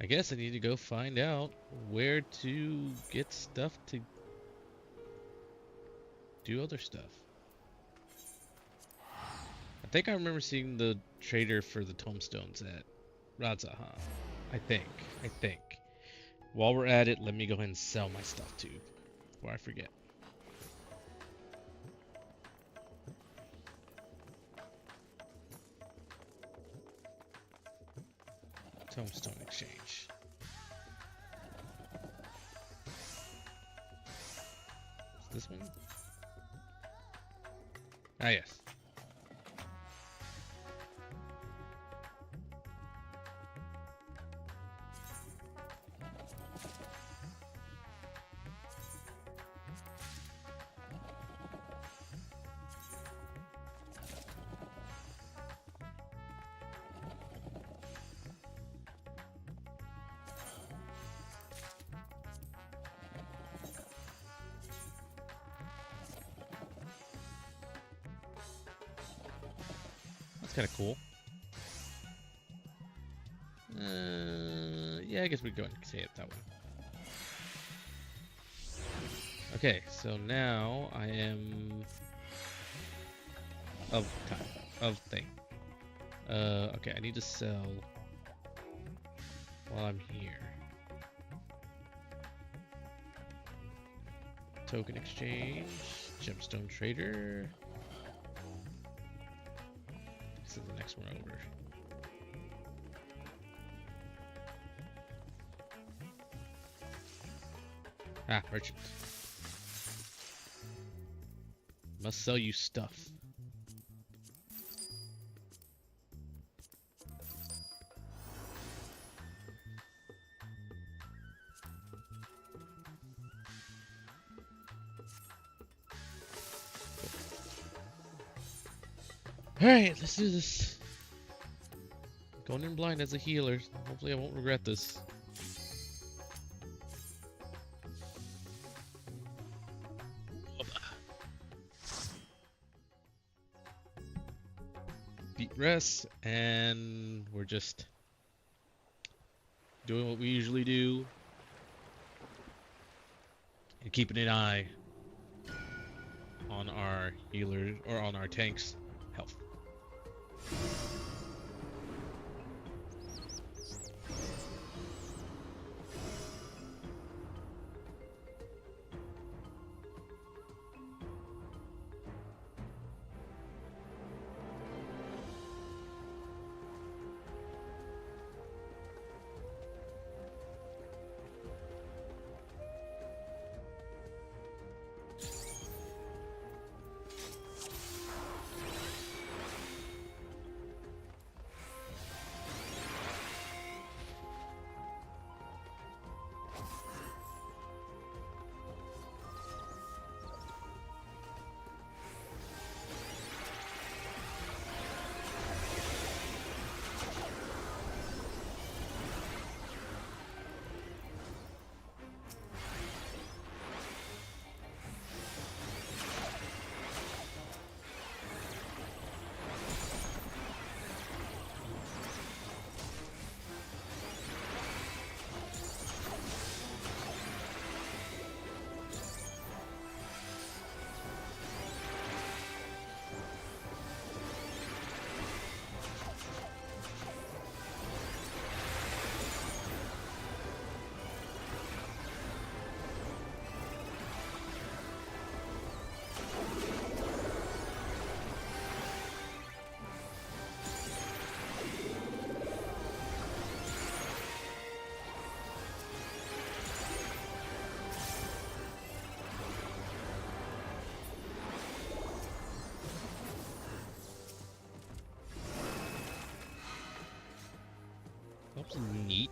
I need to go find out where to get stuff to do other stuff. I think I remember seeing the trader for the tombstones at Radzahan. I think. While we're at it, let me go ahead and sell my stuff too, before I forget. Tombstone exchange. Is this one? Ah, yes. Kind of cool. Yeah, I guess we go ahead and say it that way. Okay, so now I am of time of thing. Okay, I need to sell while I'm here. Token exchange, gemstone trader. This is the next one over. Ah, merchant. Must sell you stuff. Alright, let's do this. Going in blind as a healer. Hopefully I won't regret this. Beat rest, and we're just doing what we usually do and keeping an eye on our healer or on our tank's health. Seems neat.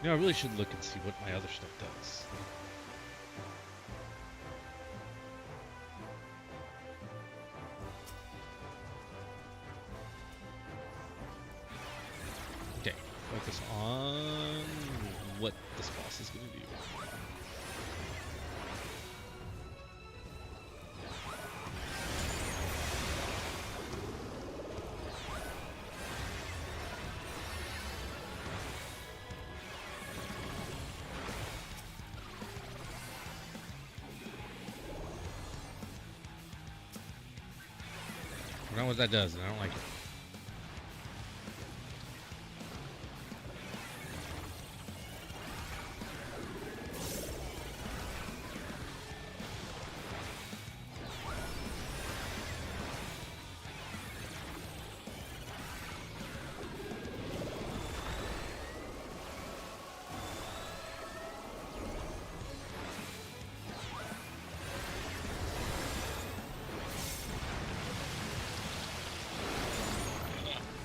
You know, I really should look and see what my other stuff does. Okay, focus on what this boss is going to do. I don't know what that does, and I don't like it.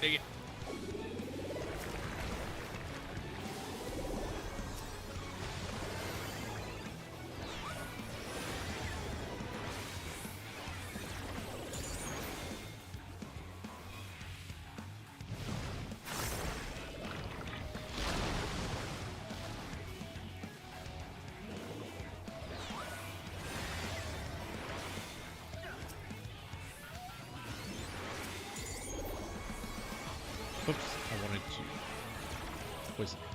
Dig it. Oops, I wanted to poison it.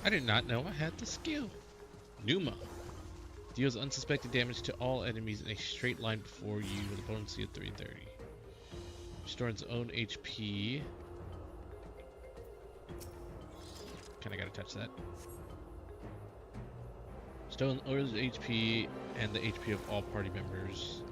I did not know I had the skill. Numa. Deals unsuspected damage to all enemies in a straight line before you with a potency of 330. Restores its own HP. Kinda gotta touch that. Stone lowers HP and the HP of all party members.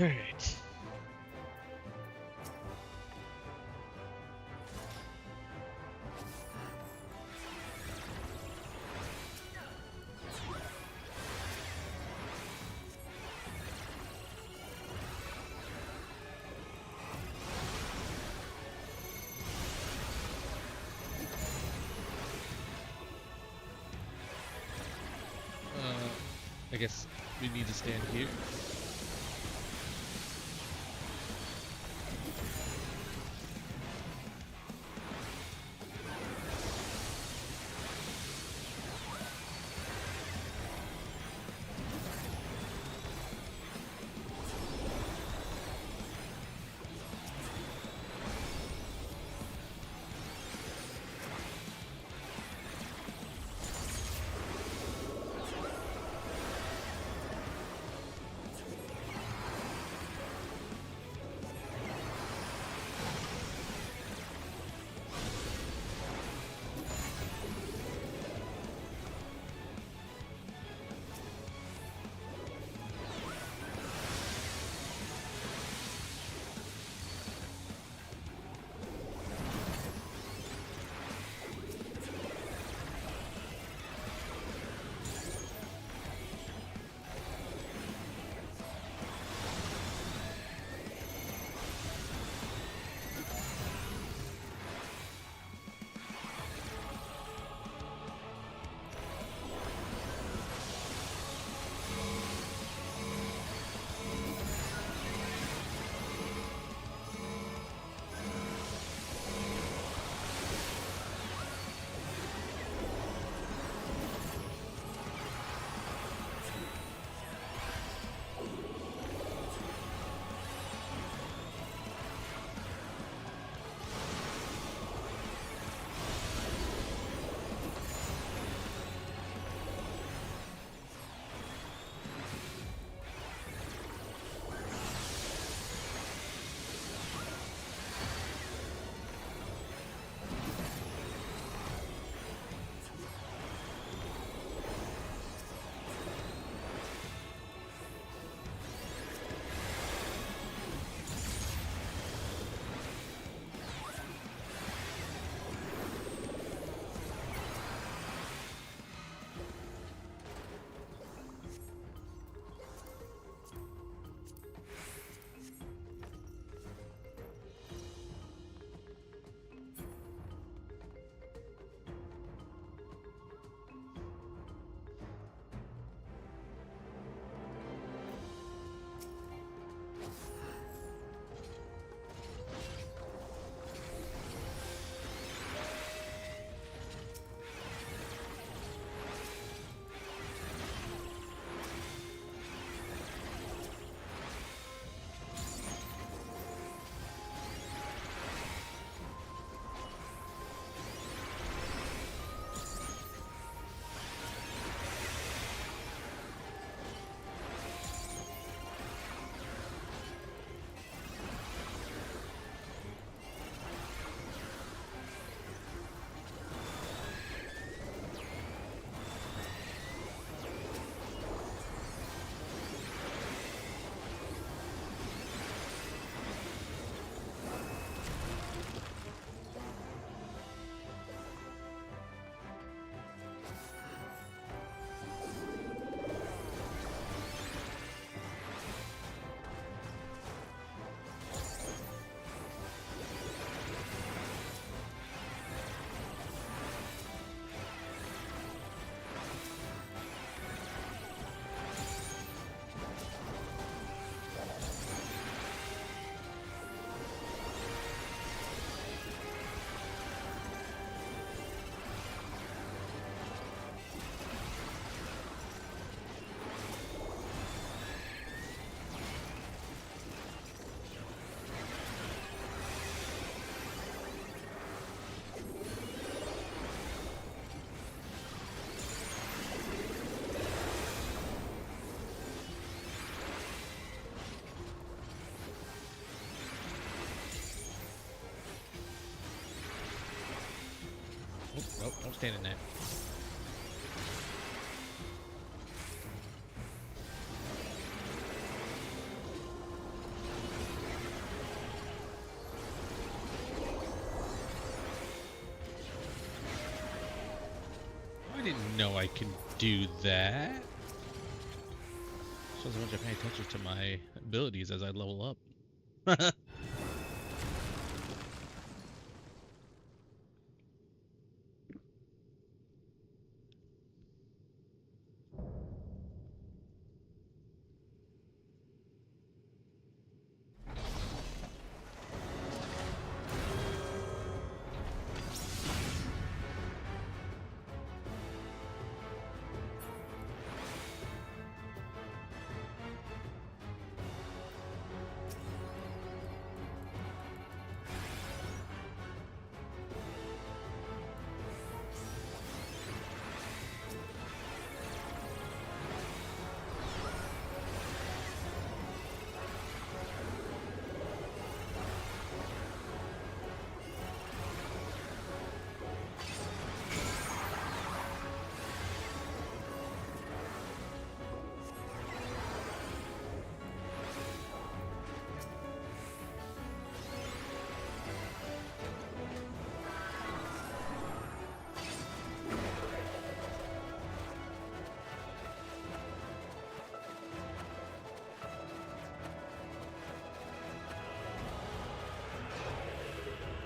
All right. I guess we need to stand here. Oh, don't stand in that. know I can do that. Shows how much I pay attention to my abilities as I level up.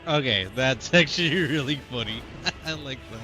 Okay, that's actually really funny. I like that.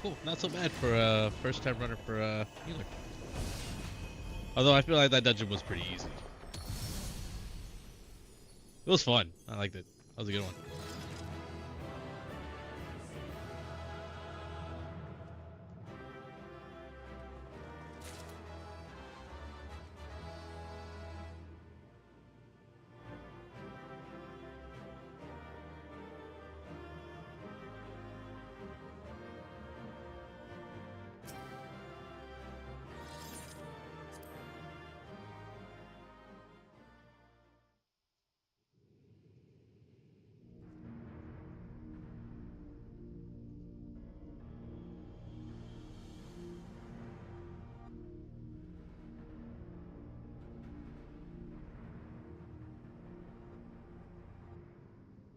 Cool, not so bad for a first time runner for a healer. Although I feel like that dungeon was pretty easy. It was fun. I liked it. That was a good one.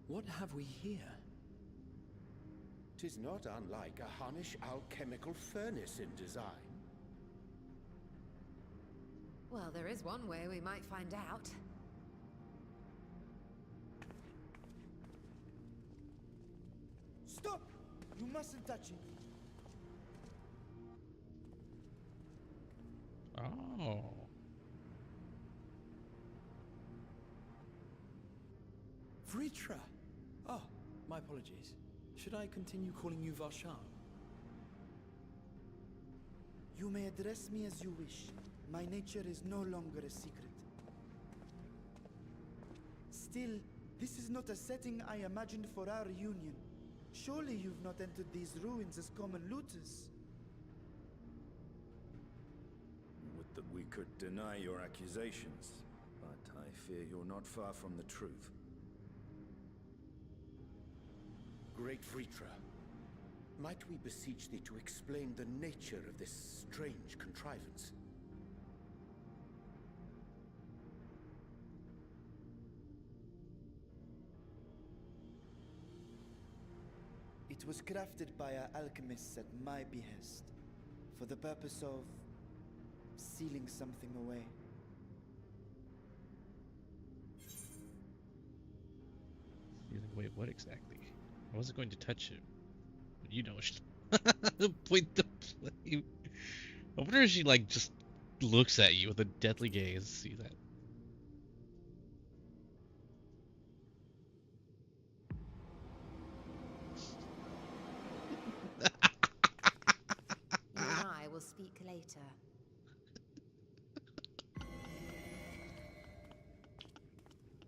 What have we here? 'Tis not unlike a Hunnish alchemical furnace in design. Well, there is one way we might find out. Stop! You mustn't touch it. Oh. Vritra! Oh, my apologies. Should I continue calling you Varshan? You may address me as you wish. My nature is no longer a secret. Still, this is not a setting I imagined for our union. Surely you've not entered these ruins as common looters. Would that we could deny your accusations, but I fear you're not far from the truth. Great Vritra, might we beseech thee to explain the nature of this strange contrivance? It was crafted by our alchemists at my behest, for the purpose of sealing something away. Wait, what exactly? I wasn't going to touch it, but you know, point the flame. I wonder if she like just looks at you with a deadly gaze. See that? You and I will speak later.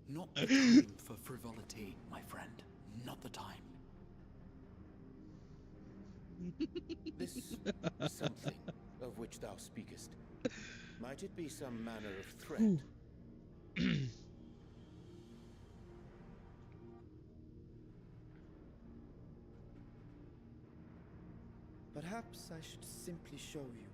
Not the time for frivolity, my friend. Not the time. This something of which thou speakest, might it be some manner of threat? Perhaps I should simply show you.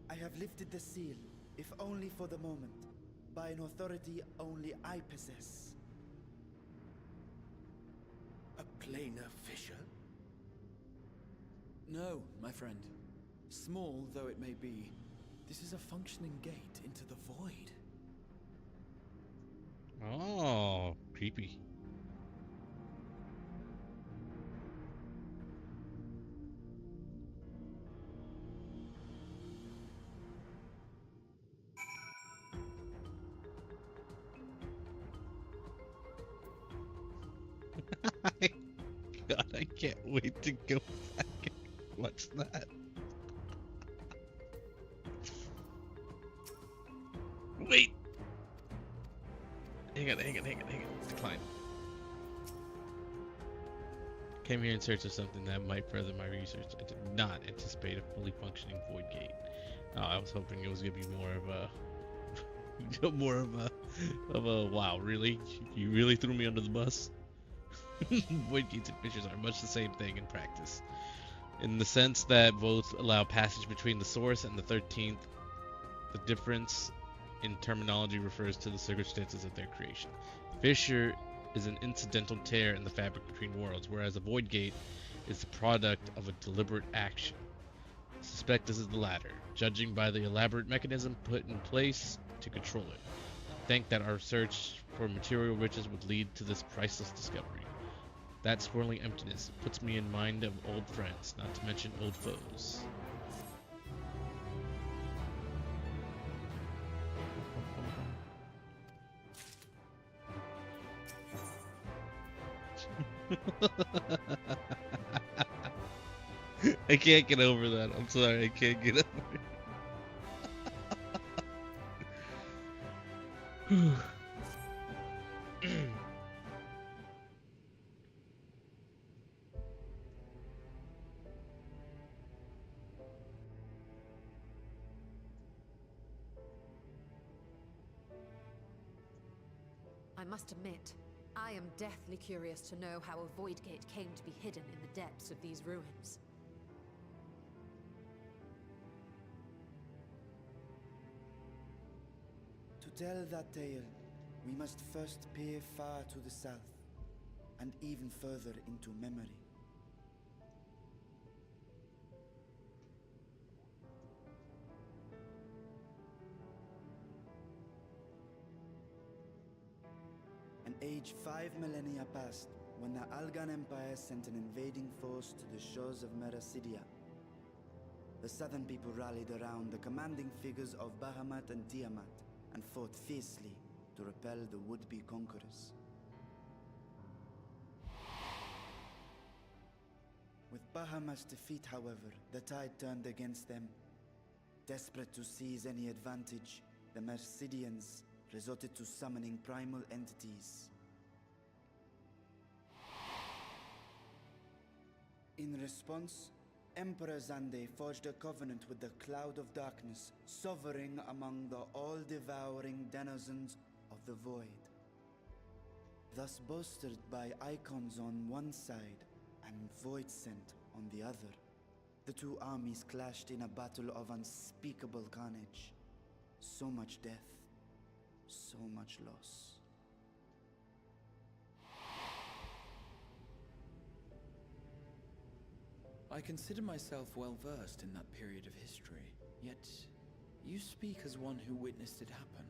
I have lifted the seal, if only for the moment, by an authority only I possess. A planar fissure? No, my friend. Small though it may be, this is a functioning gate into the void. Oh, creepy. God, I can't wait to go back and watch that. Wait! Hang on. Decline. Came here in search of something that might further my research. I did not anticipate a fully functioning void gate. I was hoping it was gonna be more of a wow, really? You really threw me under the bus? Void gates and fissures are much the same thing in practice, in the sense that both allow passage between the source and the 13th. The difference in terminology refers to the circumstances of their creation. Fissure is an incidental tear in the fabric between worlds, whereas a void gate is the product of a deliberate action. I suspect this is the latter, judging by the elaborate mechanism put in place to control it. I think that our search for material riches would lead to this priceless discovery. That swirling emptiness puts me in mind of old friends, not to mention old foes. I can't get over that. I'm sorry, I can't get over it. I must admit, I am deathly curious to know how a void gate came to be hidden in the depths of these ruins. To tell that tale, we must first peer far to the south, and even further into memory. An age 5 millennia passed when the Algan Empire sent an invading force to the shores of Meracidia. The southern people rallied around the commanding figures of Bahamut and Tiamat and fought fiercely to repel the would-be conquerors. With Bahamut's defeat, however, the tide turned against them. Desperate to seize any advantage, the Mercidians resorted to summoning primal entities. In response, Emperor Zande forged a covenant with the Cloud of Darkness, sovereign among the all-devouring denizens of the Void. Thus bolstered by icons on one side and Void Scent on the other, the two armies clashed in a battle of unspeakable carnage. So much death, so much loss. I consider myself well versed in that period of history, yet you speak as one who witnessed it happen.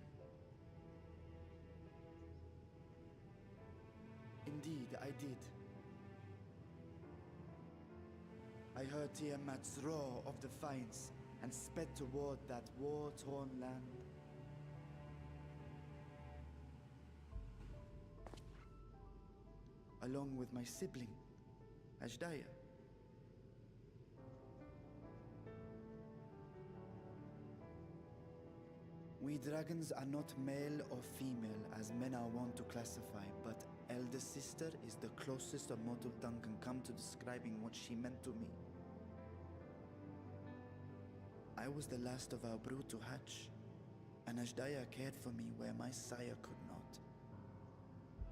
Indeed, I did. I heard Tiamat's roar of defiance and sped toward that war-torn land. Along with my sibling, Ashdaya. We dragons are not male or female as men are wont to classify, but elder sister is the closest a mortal tongue can come to describing what she meant to me. I was the last of our brood to hatch, and Ashdaya cared for me where my sire could not.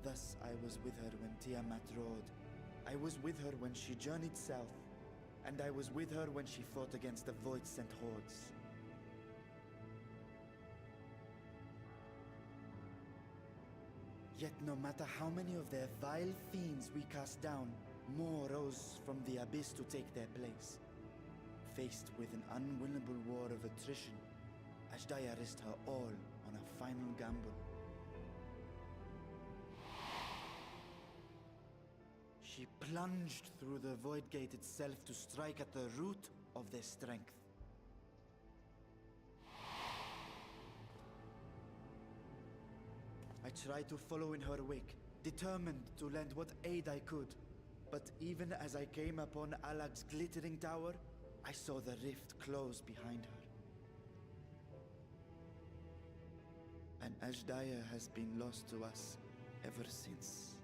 Thus I was with her when Tiamat roared, I was with her when she journeyed south, and I was with her when she fought against the Void-sent hordes. Yet no matter how many of their vile fiends we cast down, more rose from the abyss to take their place. Faced with an unwinnable war of attrition, Ashdaya risked her all on a final gamble. She plunged through the Void Gate itself to strike at the root of their strength. I tried to follow in her wake, determined to lend what aid I could. But even as I came upon Alag's glittering tower, I saw the rift close behind her. And Ashdaya has been lost to us ever since.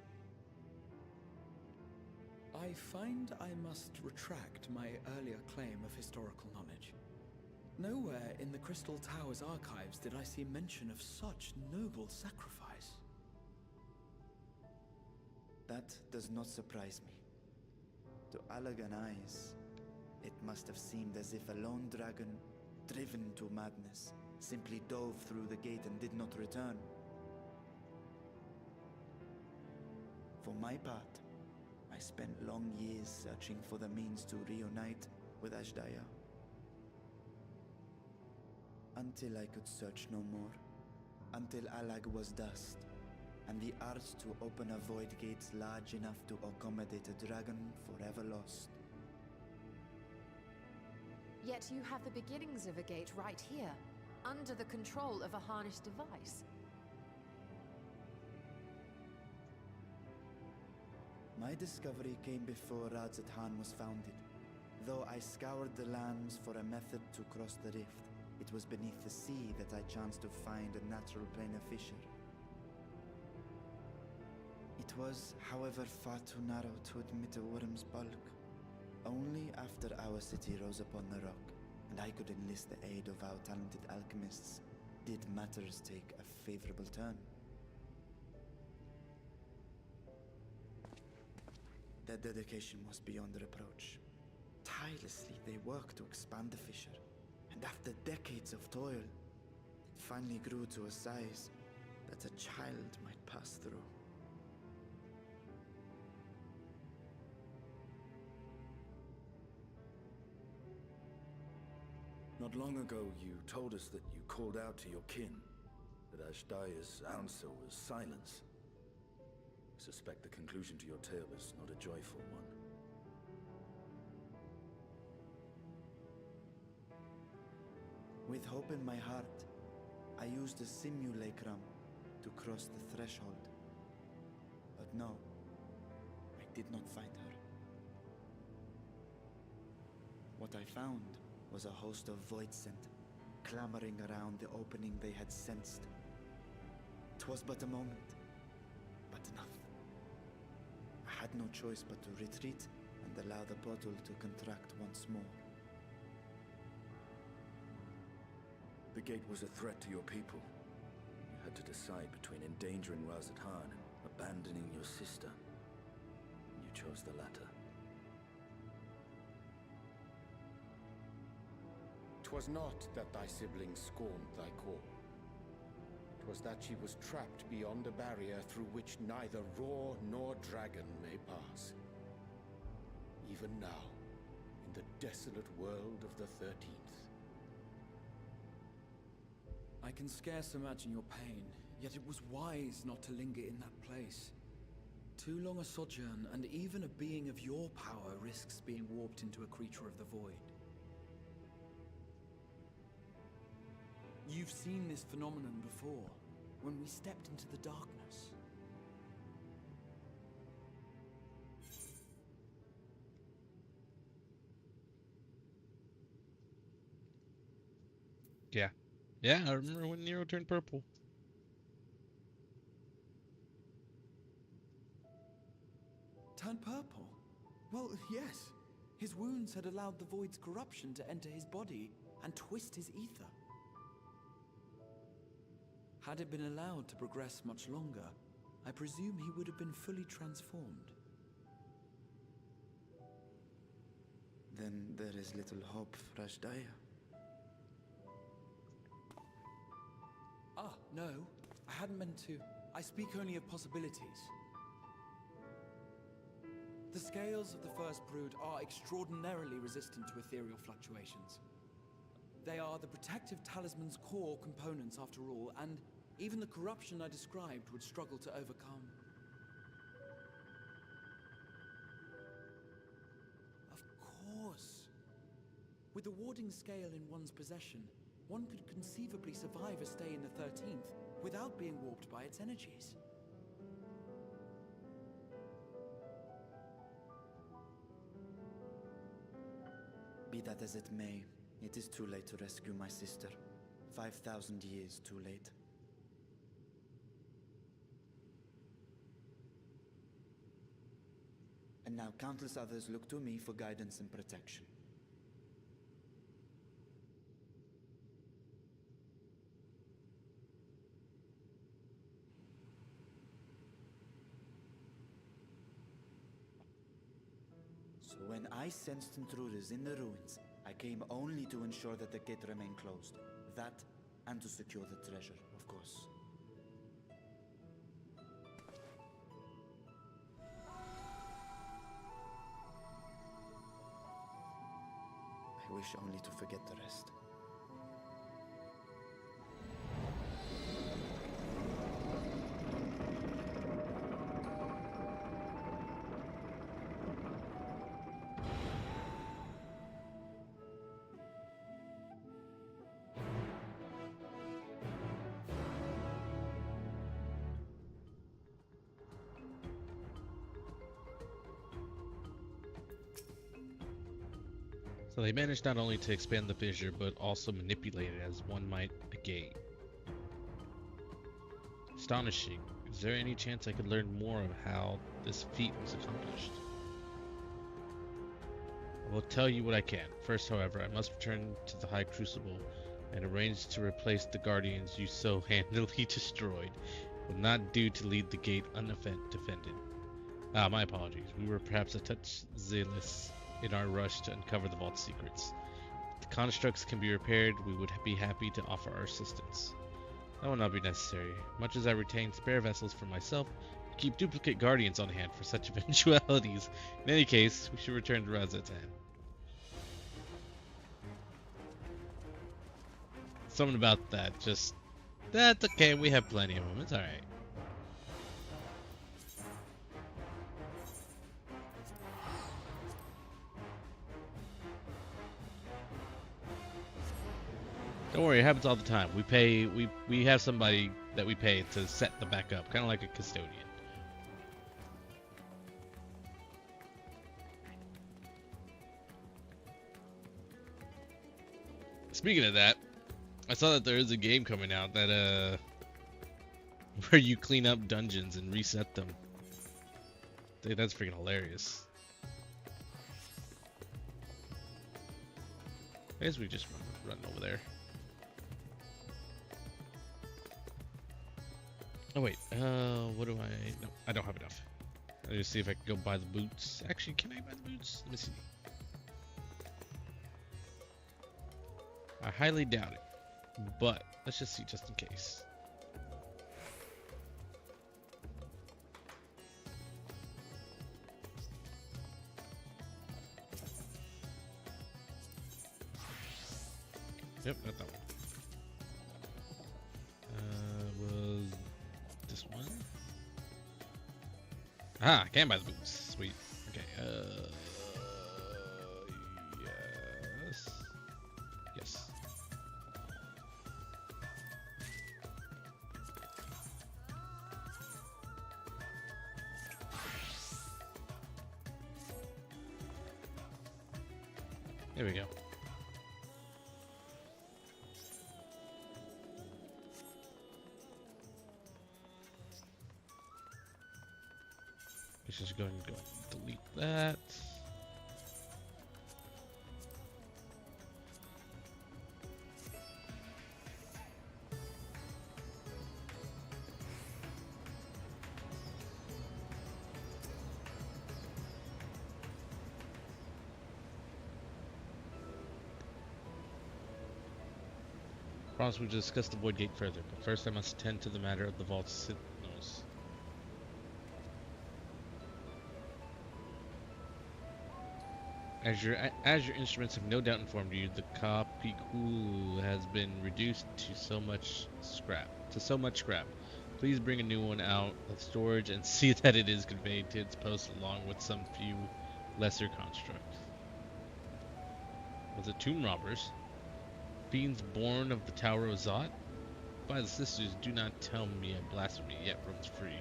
I find I must retract my earlier claim of historical knowledge. Nowhere in the Crystal Tower's archives did I see mention of such noble sacrifice. That does not surprise me. To Allagan eyes, it must have seemed as if a lone dragon, driven to madness, simply dove through the gate and did not return. For my part, I spent long years searching for the means to reunite with Ashdaya. Until I could search no more. Until Allag was dust, and the arts to open a void gate large enough to accommodate a dragon forever lost. Yet you have the beginnings of a gate right here, under the control of a harnessed device. My discovery came before Radzat Han was founded, though I scoured the lands for a method to cross the rift. It was beneath the sea that I chanced to find a natural planar fissure. It was, however, far too narrow to admit a worm's bulk. Only after our city rose upon the rock, and I could enlist the aid of our talented alchemists, did matters take a favorable turn. Their dedication was beyond reproach. Tirelessly they worked to expand the fissure, and after decades of toil, it finally grew to a size that a child might pass through. Not long ago, you told us that you called out to your kin, that Ashdaya's answer was silence. I suspect the conclusion to your tale is not a joyful one. With hope in my heart, I used a simulacrum to cross the threshold. But no, I did not find her. What I found was a host of void scent, clamoring around the opening they had sensed. 'Twas but a moment, but enough. I had no choice but to retreat and allow the portal to contract once more. The gate was a threat to your people. You had to decide between endangering Razat Khan and abandoning your sister. You chose the latter. 'Twas not that thy sibling scorned thy call. 'Twas that she was trapped beyond a barrier through which neither roar nor dragon may pass. Even now, in the desolate world of the 13th. I can scarce imagine your pain, yet it was wise not to linger in that place. Too long a sojourn, and even a being of your power risks being warped into a creature of the void. You've seen this phenomenon before, when we stepped into the darkness. Yeah. Yeah, I remember when Nero turned purple. Turned purple? Well, yes. His wounds had allowed the void's corruption to enter his body and twist his ether. Had it been allowed to progress much longer, I presume he would have been fully transformed. Then there is little hope for Ashdaya. Ah, no. I hadn't meant to. I speak only of possibilities. The scales of the First Brood are extraordinarily resistant to ethereal fluctuations. They are the protective talisman's core components after all, and even the corruption I described would struggle to overcome. Of course. With the warding scale in one's possession, one could conceivably survive a stay in the 13th without being warped by its energies. Be that as it may, it is too late to rescue my sister. 5,000 years too late. And now countless others look to me for guidance and protection. So when I sensed intruders in the ruins, I came only to ensure that the gate remained closed. That, and to secure the treasure, of course. I wish only to forget the rest. So they managed not only to expand the fissure, but also manipulate it as one might a gate. Astonishing. Is there any chance I could learn more of how this feat was accomplished? I will tell you what I can. First, however, I must return to the High Crucible and arrange to replace the guardians you so handily destroyed. It will not do to leave the gate undefended. My apologies. We were perhaps a touch zealous in our rush to uncover the vault's secrets. If the constructs can be repaired, we would be happy to offer our assistance. That will not be necessary. Much as I retain spare vessels for myself, I keep duplicate guardians on hand for such eventualities. In any case, we should return to Razatan. Something about that, just... That's okay, we have plenty of them, it's alright. Don't worry, it happens all the time. We have somebody that we pay to set the back up, kind of like a custodian. Speaking of that, I saw that there is a game coming out that where you clean up dungeons and reset them. Dude, that's freaking hilarious. I guess we just run over there. Oh wait, what do I... No, I don't have enough. Let me see if I can go buy the boots. Actually, can I buy the boots? Let me see. I highly doubt it, but let's just see just in case. Yep, not that one. Was this one? Ah, I can buy the boots. Sweet. Okay. Yes. Yes. There we go. Let's just go and delete that. Promise we'll discuss the Void Gate further, but first I must attend to the matter of the vault's signals. As your instruments have no doubt informed you, the Kapiku has been reduced to so much scrap. Please bring a new one out of storage and see that it is conveyed to its post along with some few lesser constructs. Was it tomb robbers? Fiends born of the Tower of Zot? By the sisters, do not tell me a blasphemy yet roams free.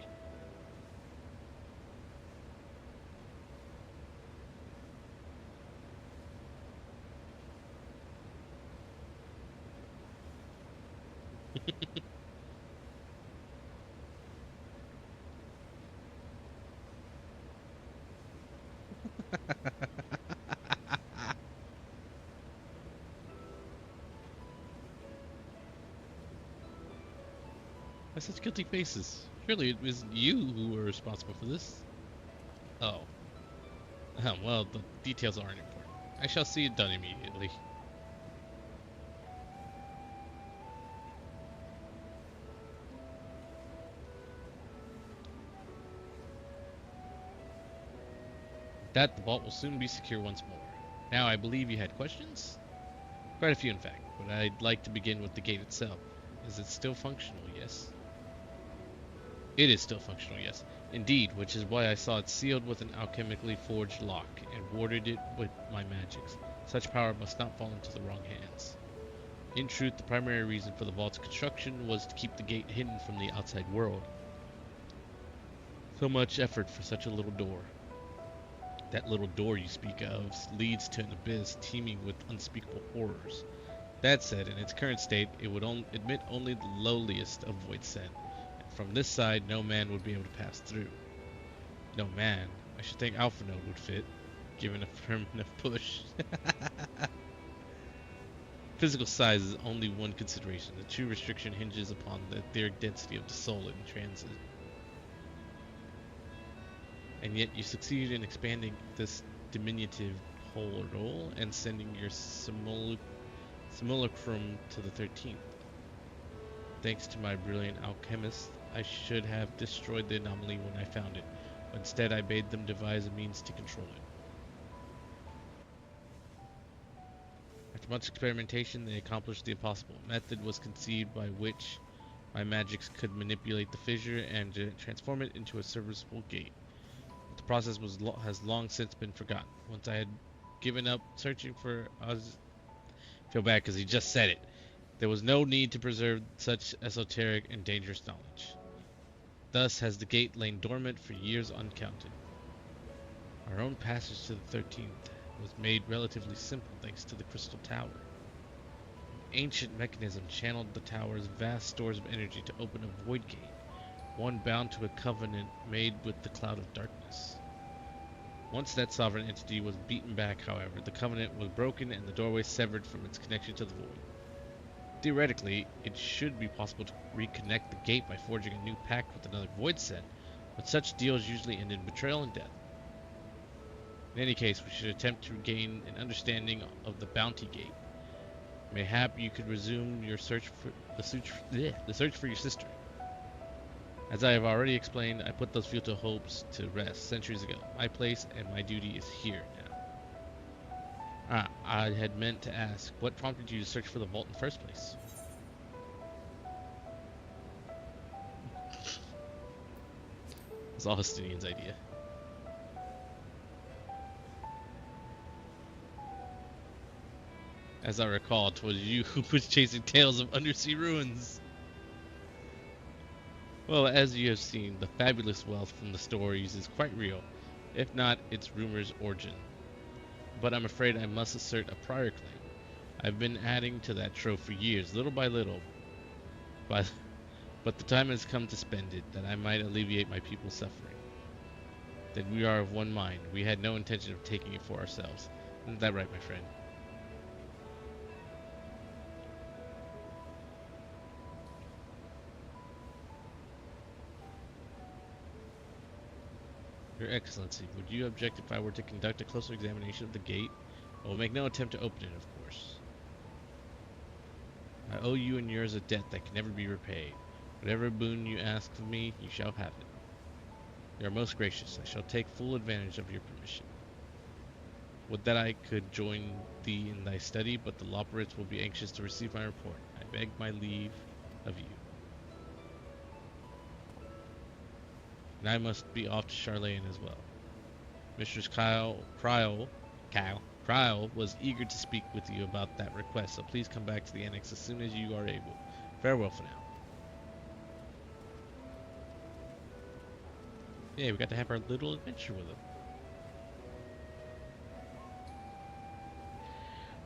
Why such guilty faces? Surely it was you who were responsible for this. Oh. Well, the details aren't important. I shall see it done immediately. That the vault will soon be secure once more. Now, I believe you had questions? Quite a few, in fact, but I'd like to begin with the gate itself. Is it still functional, yes? It is still functional, yes. Indeed, which is why I saw it sealed with an alchemically forged lock and warded it with my magics. Such power must not fall into the wrong hands. In truth, the primary reason for the vault's construction was to keep the gate hidden from the outside world. So much effort for such a little door. That little door you speak of leads to an abyss teeming with unspeakable horrors. That said, in its current state, it would admit only the lowliest of void sent, and from this side no man would be able to pass through. No man. I should think Alpha Node would fit, given a firm enough push. Physical size is only one consideration. The true restriction hinges upon the etheric density of the soul in transit. And yet you succeeded in expanding this diminutive portal and sending your simulacrum to the 13th. Thanks to my brilliant alchemist, I should have destroyed the anomaly when I found it, but instead I bade them devise a means to control it. After much experimentation, they accomplished the impossible. A method was conceived by which my magics could manipulate the fissure and transform it into a serviceable gate. But the process has long since been forgotten. Once I had given up searching for feel bad because he just said it. There was no need to preserve such esoteric and dangerous knowledge. Thus has the gate lain dormant for years uncounted. Our own passage to the 13th was made relatively simple thanks to the Crystal Tower. An ancient mechanism channeled the tower's vast stores of energy to open a void gate, one bound to a covenant made with the Cloud of Darkness. Once that sovereign entity was beaten back, however, the covenant was broken and the doorway severed from its connection to the void. Theoretically, it should be possible to reconnect the gate by forging a new pact with another void set, but such deals usually end in betrayal and death. In any case, we should attempt to gain an understanding of the Bounty Gate. Mayhap you could resume your search for the search for your sister. As I have already explained, I put those futile hopes to rest centuries ago. My place and my duty is here now. I had meant to ask, what prompted you to search for the vault in the first place? It's all Justinian's idea. As I recall, 'twas you who was chasing tales of undersea ruins. Well, as you have seen, the fabulous wealth from the stories is quite real, if not its rumor's origin. But I'm afraid I must assert a prior claim. I've been adding to that trove for years, little by little, but the time has come to spend it, that I might alleviate my people's suffering. Then we are of one mind. We had no intention of taking it for ourselves. Isn't that right, my friend? Your Excellency, would you object if I were to conduct a closer examination of the gate? I will make no attempt to open it, of course. I owe you and yours a debt that can never be repaid. Whatever boon you ask of me, you shall have it. You are most gracious. I shall take full advantage of your permission. Would that I could join thee in thy study, but the Loperites will be anxious to receive my report. I beg my leave of you. And I must be off to Charlene as well. Mistress Cryle was eager to speak with you about that request, so please come back to the annex as soon as you are able. Farewell for now. Yeah, we got to have our little adventure with him.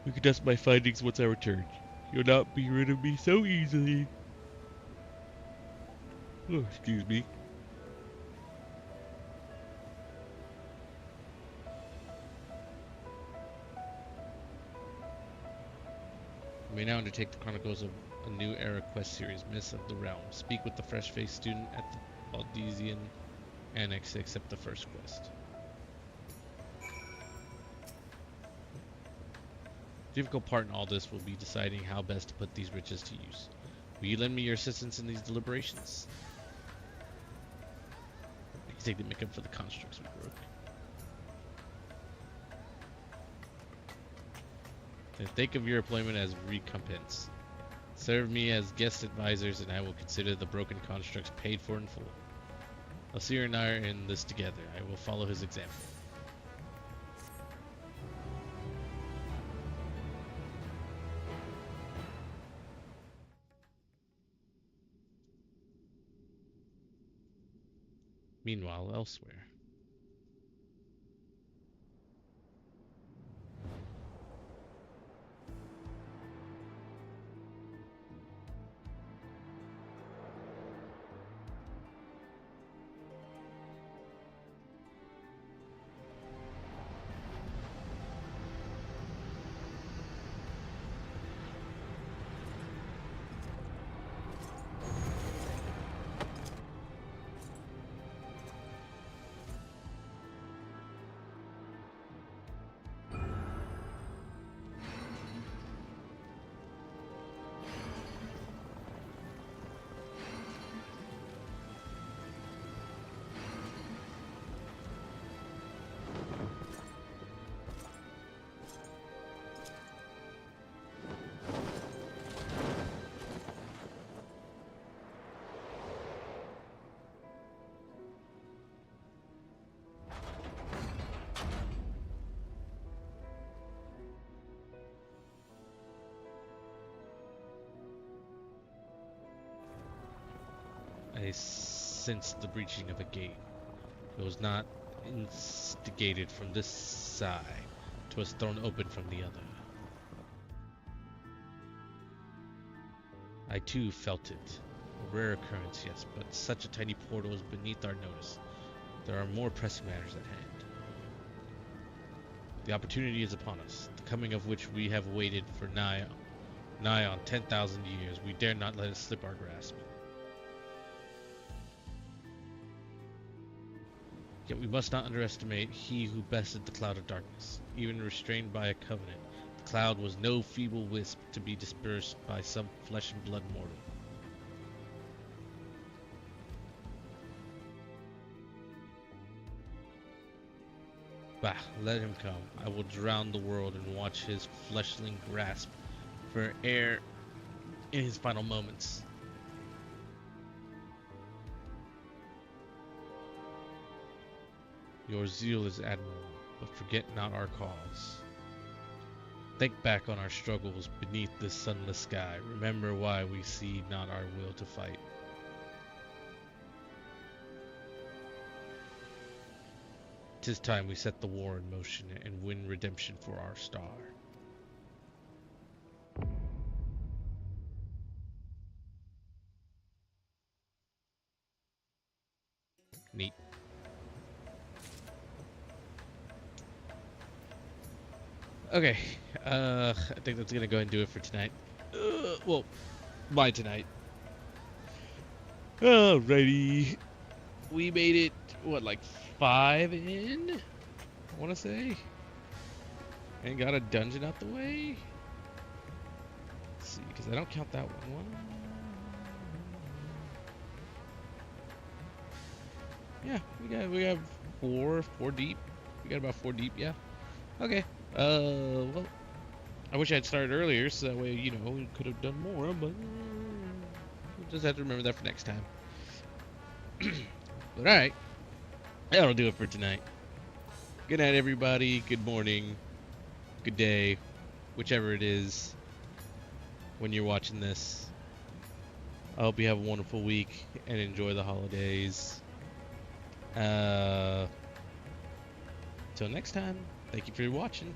We can test my findings once I return. You'll not be rid of me so easily. Oh, excuse me. We may now undertake the Chronicles of a New Era quest series, Mists of the Realm. Speak with the fresh-faced student at the Valdesian Annex to accept the first quest. The difficult part in all this will be deciding how best to put these riches to use. Will you lend me your assistance in these deliberations? I can take the make up for the constructs we broke. Then think of your employment as recompense. Serve me as guest advisors and I will consider the broken constructs paid for in full. Alcir and I are in this together. I will follow his example. Meanwhile, elsewhere. I sensed the breaching of a gate. It was not instigated from this side. It was thrown open from the other. I too felt it. A rare occurrence, yes, but such a tiny portal is beneath our notice. There are more pressing matters at hand. The opportunity is upon us, the coming of which we have waited for nigh on 10,000 years. We dare not let it slip our grasp. Yet we must not underestimate he who bested the cloud of darkness. Even restrained by a covenant, the cloud was no feeble wisp to be dispersed by some flesh and blood mortal. Bah, let him come. I will drown the world and watch his fleshling grasp for air in his final moments. Your zeal is admirable, but forget not our cause. Think back on our struggles beneath this sunless sky. Remember why we see not our will to fight. 'Tis time we set the war in motion and win redemption for our star. Neat. Okay, I think that's gonna go ahead and do it for tonight. Well, by tonight. Alrighty. We made it, what, like 5 in? I want to say. And got a dungeon out the way. Let's see, because I don't count that one. Yeah, we got four deep. We got about 4 deep, yeah. Okay. Well, I wish I had started earlier, so that way, you know, we could have done more, but we'll just have to remember that for next time. But alright, that'll do it for tonight. Good night, everybody. Good morning. Good day. Whichever it is when you're watching this. I hope you have a wonderful week and enjoy the holidays. Till next time, thank you for watching.